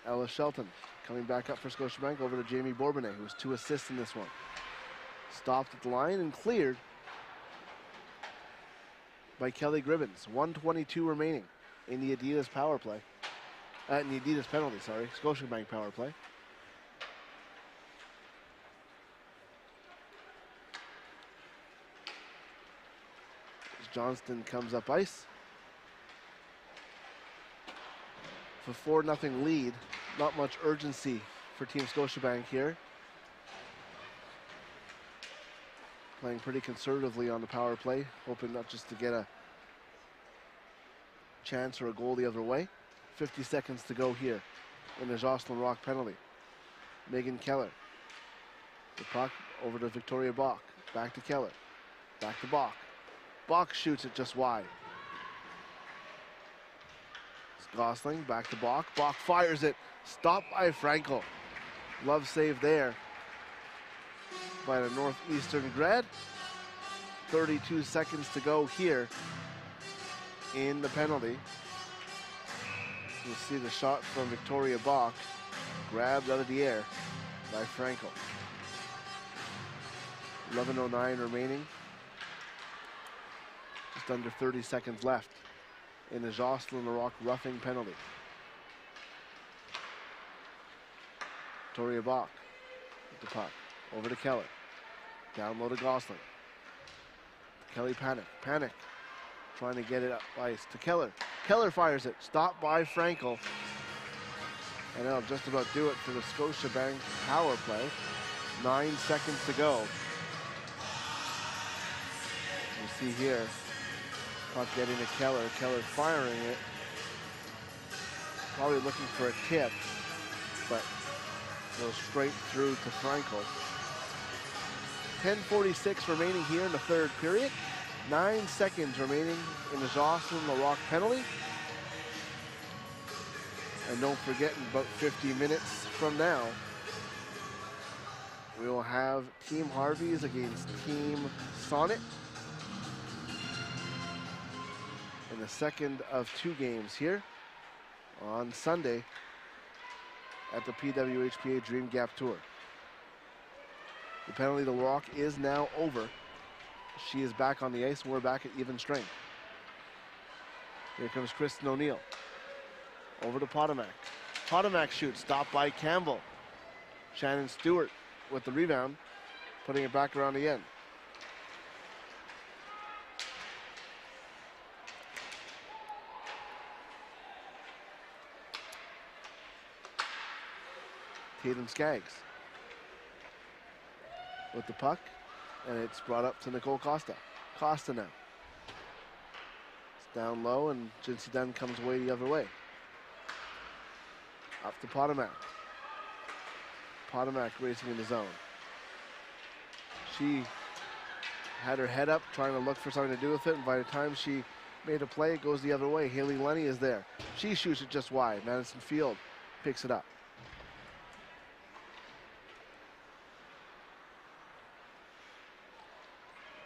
Ella Shelton coming back up for Scotiabank over to Jamie Bourbonnais, who has 2 assists in this one. Stopped at the line and cleared by Kelly Gribbins. 1:22 remaining in the Adidas power play. In the Adidas penalty, sorry. Scotiabank power play. As Johnston comes up ice. For 4-0 lead. Not much urgency for Team Scotiabank here. Playing pretty conservatively on the power play, hoping not just to get a chance or a goal the other way. 50 seconds to go here in the Jocelyn Larocque penalty. Megan Keller. The puck over to Victoria Bach. Back to Keller. Back to Bach. Bach shoots it just wide. It's Gosling back to Bach. Bach fires it. Stopped by Frankel. Love save there by the Northeastern grad. 32 seconds to go here in the penalty. You'll see the shot from Victoria Bach, grabbed out of the air by Frankel. 11:09 remaining. Just under 30 seconds left in the Jocelyn Larocque roughing penalty. Victoria Bach with the puck. Over to Keller. Down low to Gosling. Kelly Panic. Trying to get it up ice to Keller. Keller fires it. Stopped by Frankel. And that'll just about do it for the Scotiabank power play. 9 seconds to go. You see here, puck getting to Keller. Keller firing it. Probably looking for a tip, but goes straight through to Frankel. 10:46 remaining here in the third period. 9 seconds remaining in the Jocelyn Larocque penalty. And don't forget, in about 50 minutes from now, we will have Team Harvey's against Team Sonnet in the second of 2 games here on Sunday at the PWHPA Dream Gap Tour. The penalty to Larocque is now over. She is back on the ice, and we're back at even strength. Here comes Kristen O'Neill. Over to Potomac. Potomac shoots, stopped by Campbell. Shannon Stewart with the rebound, putting it back around the end. Tatum Skaggs with the puck, and it's brought up to Nicole Costa. Costa now. It's down low, and Jinsey Dunn comes away the other way. Up to Potomac. Potomac racing in the zone. She had her head up, trying to look for something to do with it, and by the time she made a play, it goes the other way. Haley Lenny is there. She shoots it just wide. Madison Field picks it up.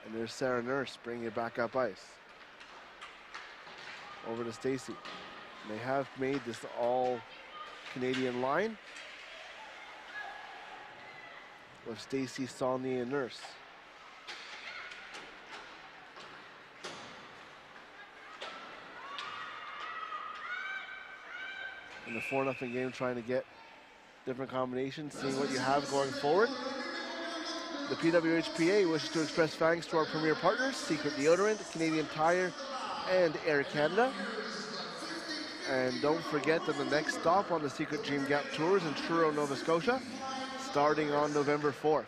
And there's Sarah Nurse bringing it back up ice. Over to Stacy. They have made this all Canadian line with Stacy, Saulnier, and Nurse. In the 4-0 game, trying to get different combinations, seeing what you have going forward. The PWHPA wishes to express thanks to our premier partners, Secret Deodorant, Canadian Tire, and Air Canada. And don't forget that the next stop on the Secret Dream Gap Tour is in Truro, Nova Scotia, starting on November 4th.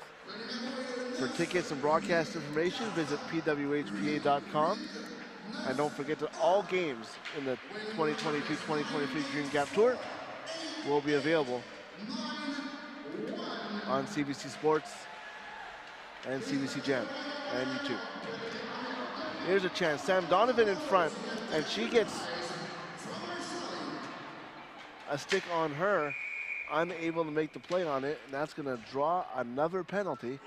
For tickets and broadcast information, visit pwhpa.com. And don't forget that all games in the 2022-2023 Dream Gap Tour will be available on CBC Sports and CBC Jam and YouTube. Here's a chance. Sam Donovan in front, and she gets a stick on her, unable to make the play on it, and that's going to draw another penalty.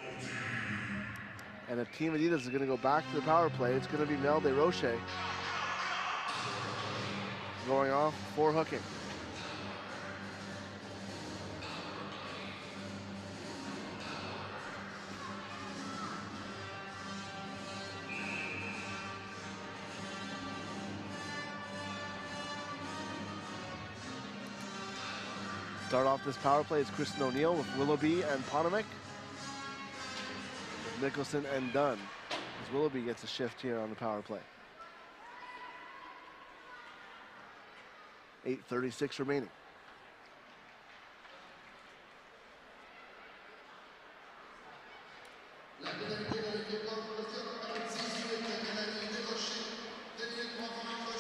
And the Team Adidas is going to go back to the power play. It's going to be Mel DesRochers going off for hooking. Start off this power play is Kristen O'Neill with Willoughby and Potomac. Nicholson and Dunn, as Willoughby gets a shift here on the power play. 8:36 remaining.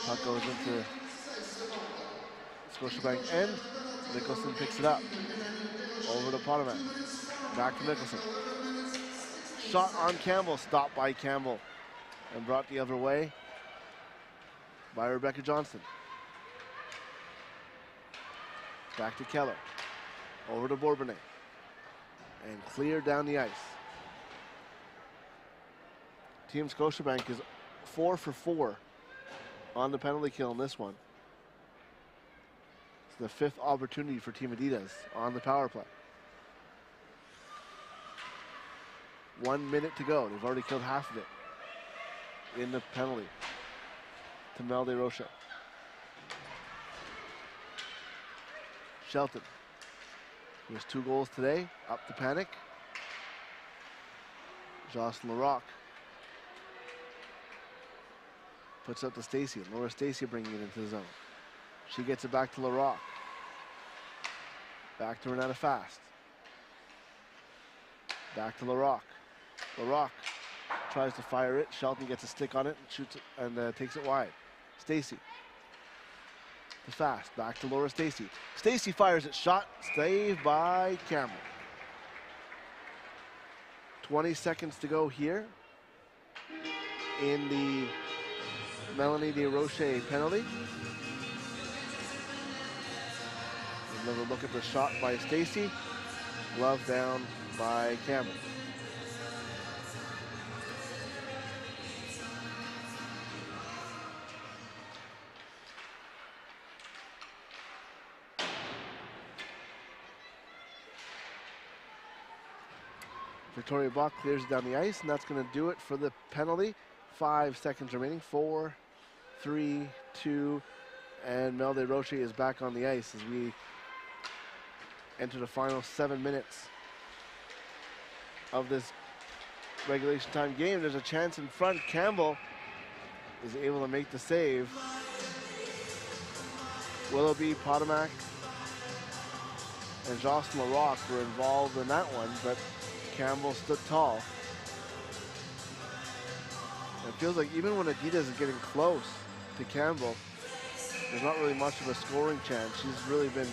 Puck goes into Scotiabank end. Nicholson picks it up. Over to Potomac. Back to Nicholson. Shot on Campbell, stopped by Campbell and brought the other way by Rebecca Johnston. Back to Keller, over to Bourbonnais, and clear down the ice. Team Scotiabank is 4 for 4 on the penalty kill in this one. It's the 5th opportunity for Team Adidas on the power play. 1 minute to go. They've already killed half of it in the penalty to Mel DesRochers. Shelton, who has 2 goals today, up to panic. Jocelyn Larocque puts up to Stacy. Laura Stacy bringing it into the zone. She gets it back to Larocque. Back to Renata Fast. Back to Larocque. Larocque tries to fire it. Shelton gets a stick on it and shoots it and takes it wide. Stacy to Fast. Back to Laura Stacy. Stacy fires it. Shot saved by Campbell. 20 seconds to go here in the Melanie DesRochers penalty. Another look at the shot by Stacy. Glove down by Campbell. Victoria Bach clears it down the ice, and that's going to do it for the penalty. 5 seconds remaining. 4, 3, 2, and Mel DesRochers is back on the ice as we enter the final 7 minutes of this regulation time game. There's a chance in front. Campbell is able to make the save. Willoughby, Potomac, and Jocelyn Larocque were involved in that one, but Campbell stood tall. It feels like even when Adidas is getting close to Campbell, there's not really much of a scoring chance. She's really been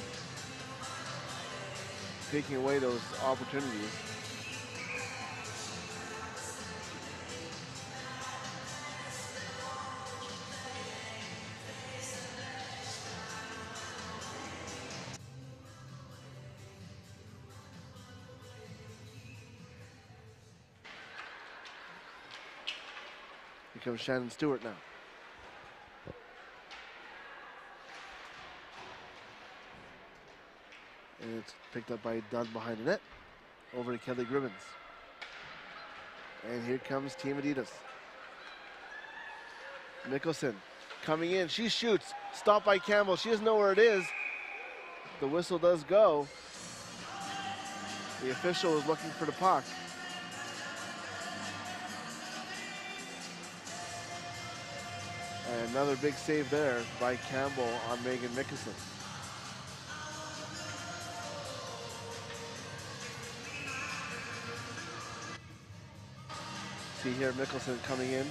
taking away those opportunities. Here comes Shannon Stewart now. And it's picked up by Dunn behind the net. Over to Kelly Gribbins. And here comes Team Adidas. Nicholson coming in. She shoots. Stopped by Campbell. She doesn't know where it is. The whistle does go. The official is looking for the puck. And another big save there by Campbell on Megan Nicholson. see here Mickelson coming in,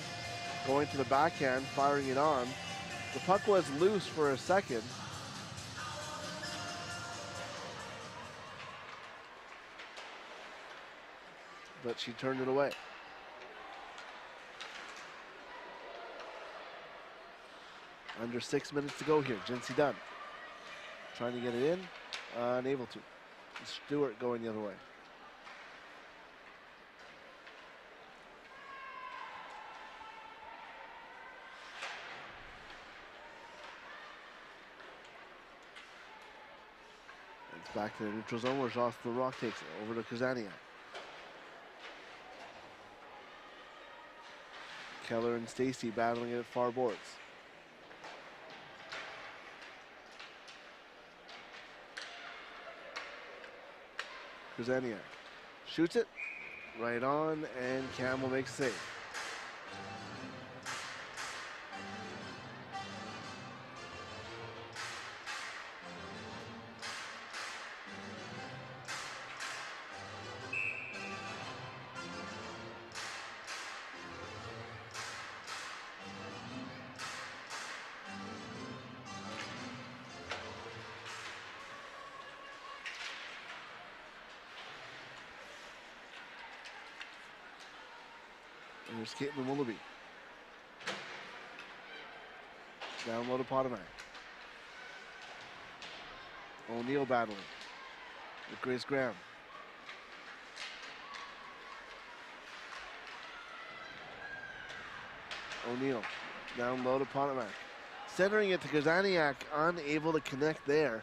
going to the backhand, firing it on. The puck was loose for a second. But she turned it away. Under 6 minutes to go here. Jinsey Dunn trying to get it in, unable to. Stewart going the other way. It's back to the neutral zone where Jocelyn Rock takes it over to Kazaniak. Keller and Stacy battling it at far boards. Kazaniak shoots it right on, and Campbell makes a save. Here's Caitlin Willoughby. Down low to Potomac. O'Neill battling with Grace Graham. O'Neill down low to Potomac. Centering it to Kazaniak, unable to connect there.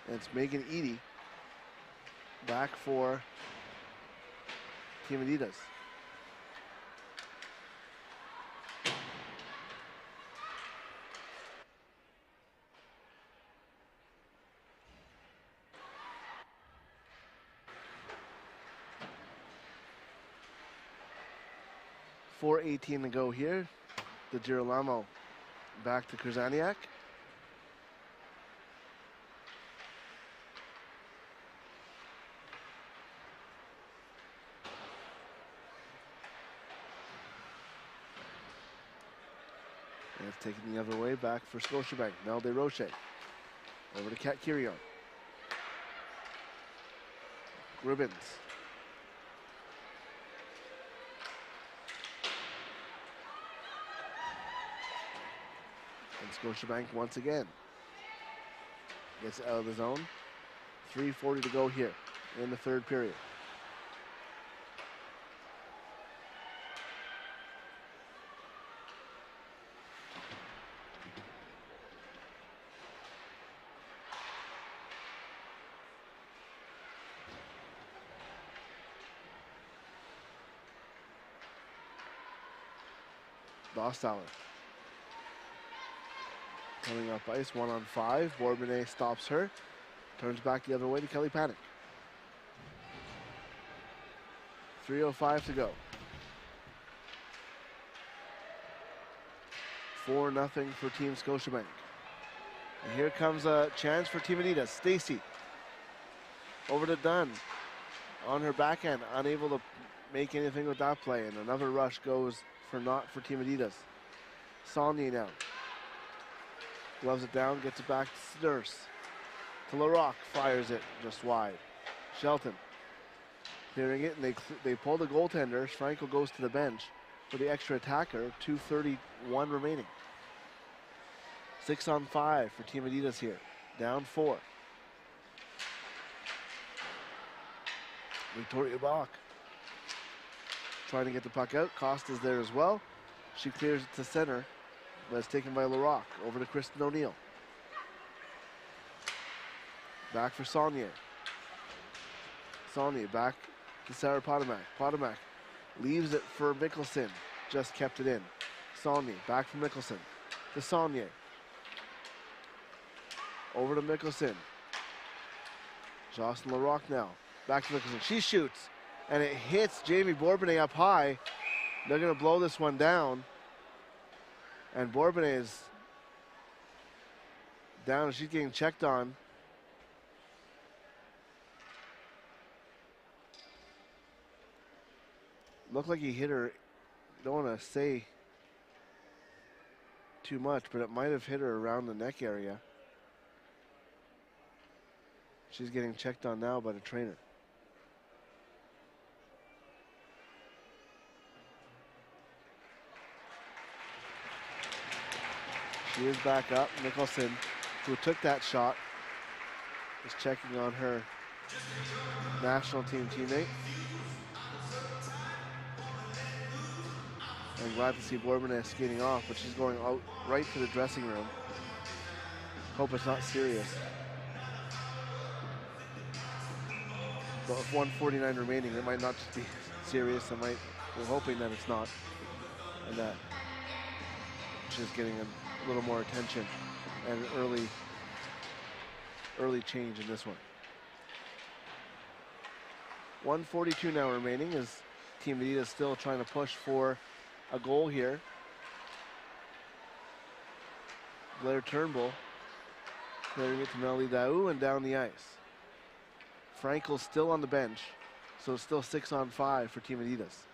And it's Megan Eady back for Team Adidas. .4:18 to go here. The Girolamo back to Kazaniak. And it's taken the other way back for Scotiabank. Mel DesRoches over to Kat Kirion. Ribbons. And Scotiabank once again gets out of the zone. 3:40 to go here in the third period. Dostauer coming up ice, 1-on-5. Bourbonnais stops her, turns back the other way to Kelly Panic. 3:05 to go. 4-0 for Team Scotiabank. And here comes a chance for Team Adidas. Stacy over to Dunn on her backhand, unable to make anything with that play, and another rush goes for naught for Team Adidas. Saulnier now. Gloves it down, gets it back to Nurse. To LaRock, fires it just wide. Shelton clearing it, and they pull the goaltender. Franco goes to the bench for the extra attacker. 2:31 remaining. 6-on-5 for Team Adidas here. Down 4. Victoria Bach trying to get the puck out. Costa's there as well. She clears it to center, but it's taken by LaRock. Over to Kristen O'Neill. Back for Saulnier. Saulnier back to Sarah Potomac. Potomac leaves it for Mickelson. Just kept it in. Saulnier back for Mickelson. To Saulnier. Over to Mickelson. Jocelyn LaRock now. Back to Mickelson. She shoots, and it hits Jamie Bourbonnais up high. They're going to blow this one down. And Bourbonnais is down. She's getting checked on Looked like he hit her, don't want to say too much, but it might have hit her around the neck area. She's getting checked on now by the trainer. She is back up. Nicholson, who took that shot, is checking on her national team teammate. I'm glad to see Bourbonnais skating off, but she's going out right to the dressing room. Hope it's not serious. But with 1:49 remaining, it might not just be serious. We're hoping that it's not, and that she's getting a little more attention and an early change in this one. 1:42 now remaining as Team Adidas still trying to push for a goal here. Blair Turnbull clearing it to Melly Daou and down the ice. Frankel's still on the bench, so it's still 6-on-5 for Team Adidas.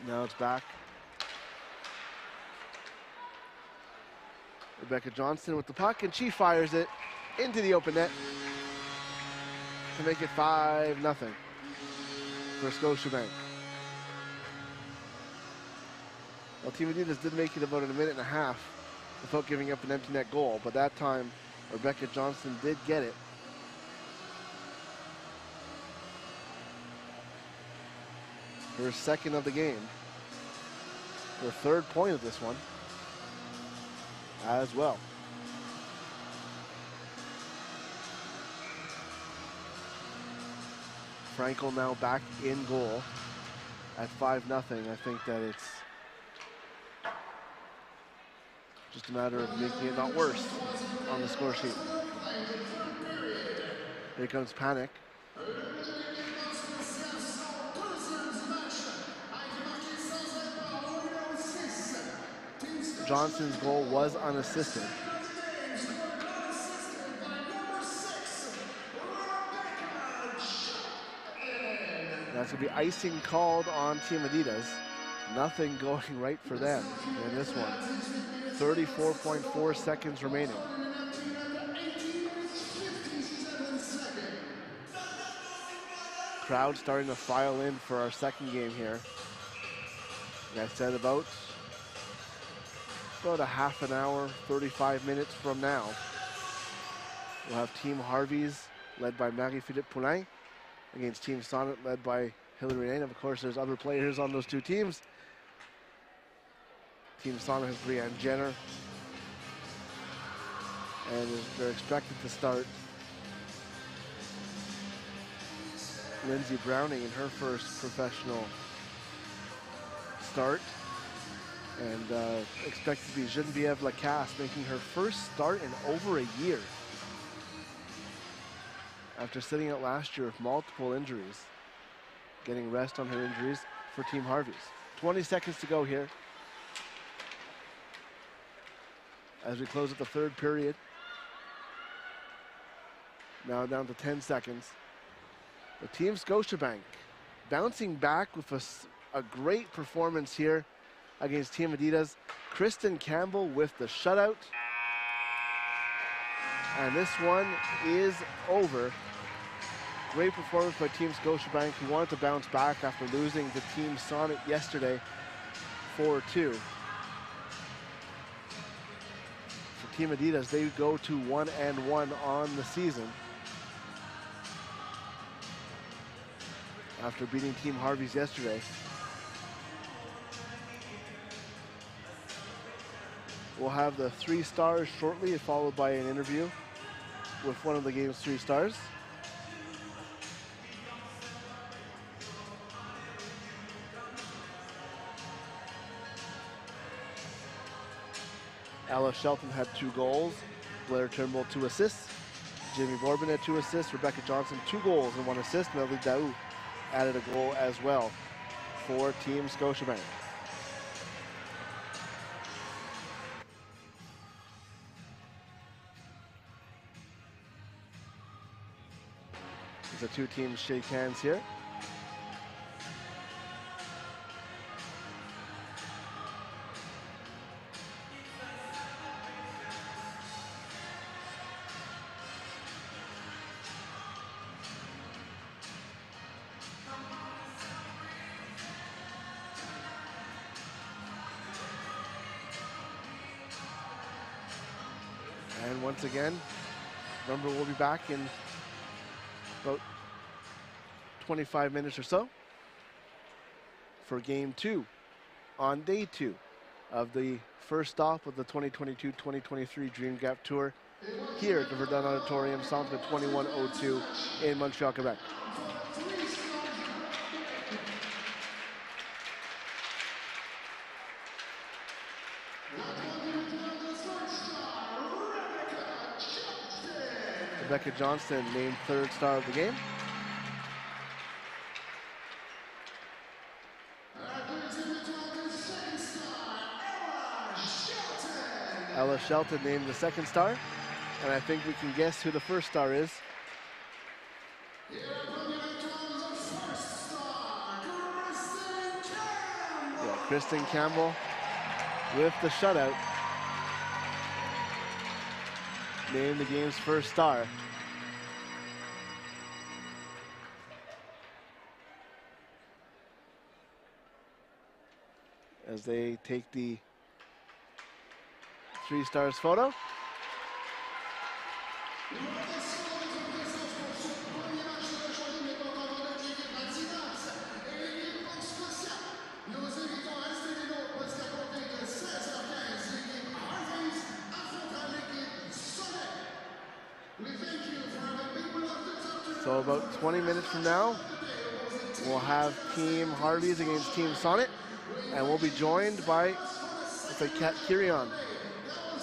Now it's back. Rebecca Johnston with the puck, and she fires it into the open net to make it 5-0 for Scotiabank. Well, Team Adidas did make it about a minute and a half without giving up an empty net goal, but that time Rebecca Johnston did get it. Her second of the game. Her third point of this one as well. Frankel now back in goal at 5-0. I think that it's just a matter of making it not worse on the score sheet. Here comes Panic. Johnson's goal was unassisted. That's going to be icing called on Team Adidas. Nothing going right for them in this one. 34.4 seconds remaining. Crowd starting to file in for our second game here. Like I said, about a half an hour, 35 minutes from now, we'll have Team Harvey's led by Marie-Philippe Poulain against Team Sonnet led by Hilary Lane. Of course, there's other players on those two teams. Team Sonnet has Brianne Jenner, and they're expected to start Lindsay Browning in her first professional start. And expected to be Geneviève Lacasse making her first start in over a year after sitting out last year with multiple injuries, getting rest on her injuries for Team Harvey's. 20 seconds to go here as we close at the third period. Now down to 10 seconds. The Team Scotiabank bouncing back with a great performance here against Team Adidas. Kristen Campbell with the shutout. And this one is over. Great performance by Team Scotiabank, who wanted to bounce back after losing to Team Sonnet yesterday 4-2. For Team Adidas, they go to 1-1 on the season after beating Team Harvey's yesterday. We'll have the 3 stars shortly, followed by an interview with one of the game's 3 stars. Ella Shelton had 2 goals. Blair Turnbull 2 assists. Jamie Bourbonnais 2 assists. Rebecca Johnson 2 goals and 1 assist. Melody Daou added a goal as well for Team Scotiabank. as the two teams shake hands here. And once again, remember, we'll be back in about 25 minutes or so for game 2 on day 2 of the first stop of the 2022-2023 Dream Gap Tour here at the Verdun Auditorium, Centre 2102 in Montreal, Quebec. Rebecca Johnston named 3rd star of the game. Ella Shelton named the 2nd star. And I think we can guess who the 1st star is. Yeah, Kristen Campbell with the shutout. Named the game's 1st star. As they take the 3 stars photo. So about 20 minutes from now, we'll have Team Harvey's against Team Sonnet, and we'll be joined by Kat Kirion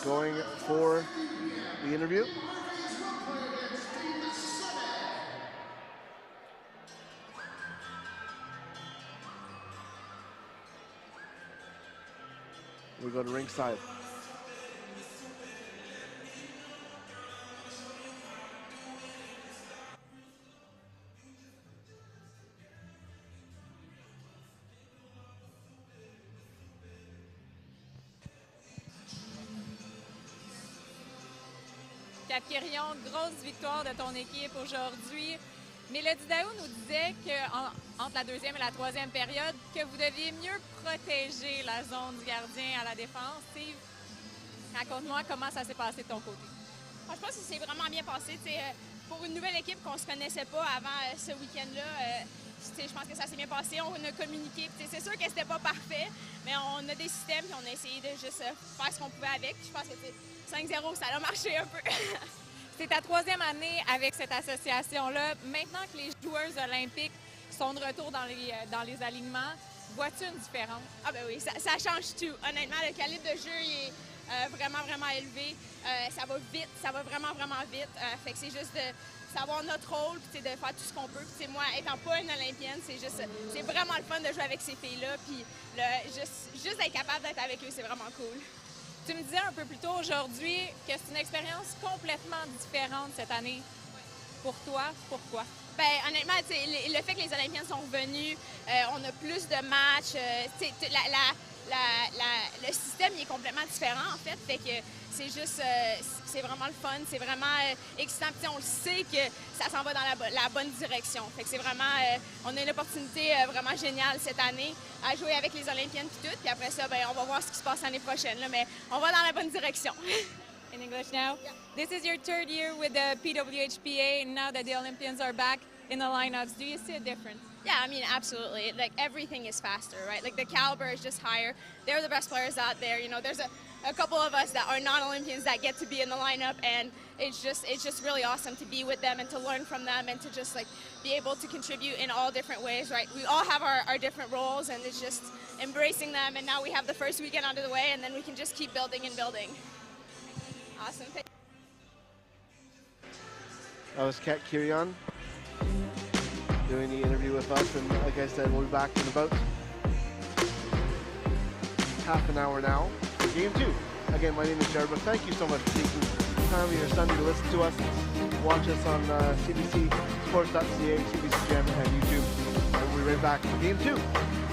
going for the interview. We'll go to ringside. Kat Kirion, grosse victoire de ton équipe aujourd'hui. Mélodie Daou nous disait qu'entre la 2e et la 3e période, que vous deviez mieux protéger la zone du gardien à la défense. Steve, raconte-moi comment ça s'est passé de ton côté. Je pense que c'est vraiment bien passé. Pour une nouvelle équipe qu'on ne se connaissait pas avant ce week-end-là, je pense que ça s'est bien passé. On a communiqué. C'est sûr que c'était pas parfait, mais on a des systèmes et on a essayé de juste faire ce qu'on pouvait avec. Je pense que 5-0, ça a marché un peu. C'est ta 3e année avec cette association-là. Maintenant que les joueuses olympiques sont de retour dans les alignements, vois-tu une différence? Ah ben oui, ça change tout. Honnêtement, le calibre de jeu il est vraiment, vraiment élevé. Ça va vite, ça va vraiment, vraiment vite. Fait que c'est juste de savoir notre rôle, puis de faire tout ce qu'on peut. Puis moi, étant pas une Olympienne, c'est vraiment le fun de jouer avec ces filles-là. Puis juste être capable d'être avec eux, c'est vraiment cool. Tu me disais un peu plus tôt aujourd'hui que c'est une expérience complètement différente cette année. Pour toi, pourquoi? Bien, honnêtement, le fait que les Olympiennes sont revenues, on a plus de matchs. Le système il est complètement différent, en fait. Fait que c'est juste, c'est vraiment le fun, c'est vraiment excitant. Puis on le sait que ça s'en va dans la bonne direction. Fait que c'est vraiment, on a une opportunité vraiment géniale cette année à jouer avec les Olympiennes puis tout. Puis après ça, ben, on va voir ce qui se passe l'année prochaine. Là, mais on va dans la bonne direction. In English now? Yeah. This is your 3rd year with the PWHPA, and now that the Olympians are back in the lineups, do you see a difference? Yeah, I mean, absolutely. Like, everything is faster, right? Like, the caliber is just higher. They're the best players out there. You know, there's a couple of us that are non-Olympians that get to be in the lineup, and it's just really awesome to be with them and to learn from them and to just, like, be able to contribute in all different ways, right? We all have our different roles, and it's just embracing them, and now we have the first weekend out of the way, and then we can just keep building and building. Awesome. That was Kat Kirion doing the interview with us, and like I said, we'll be back in about half an hour now for game 2. Again, my name is Jared, but thank you so much for taking time of your Sunday to listen to us, watch us on CBC sports.ca, CBC Gem, and YouTube. We'll be right back for Game 2.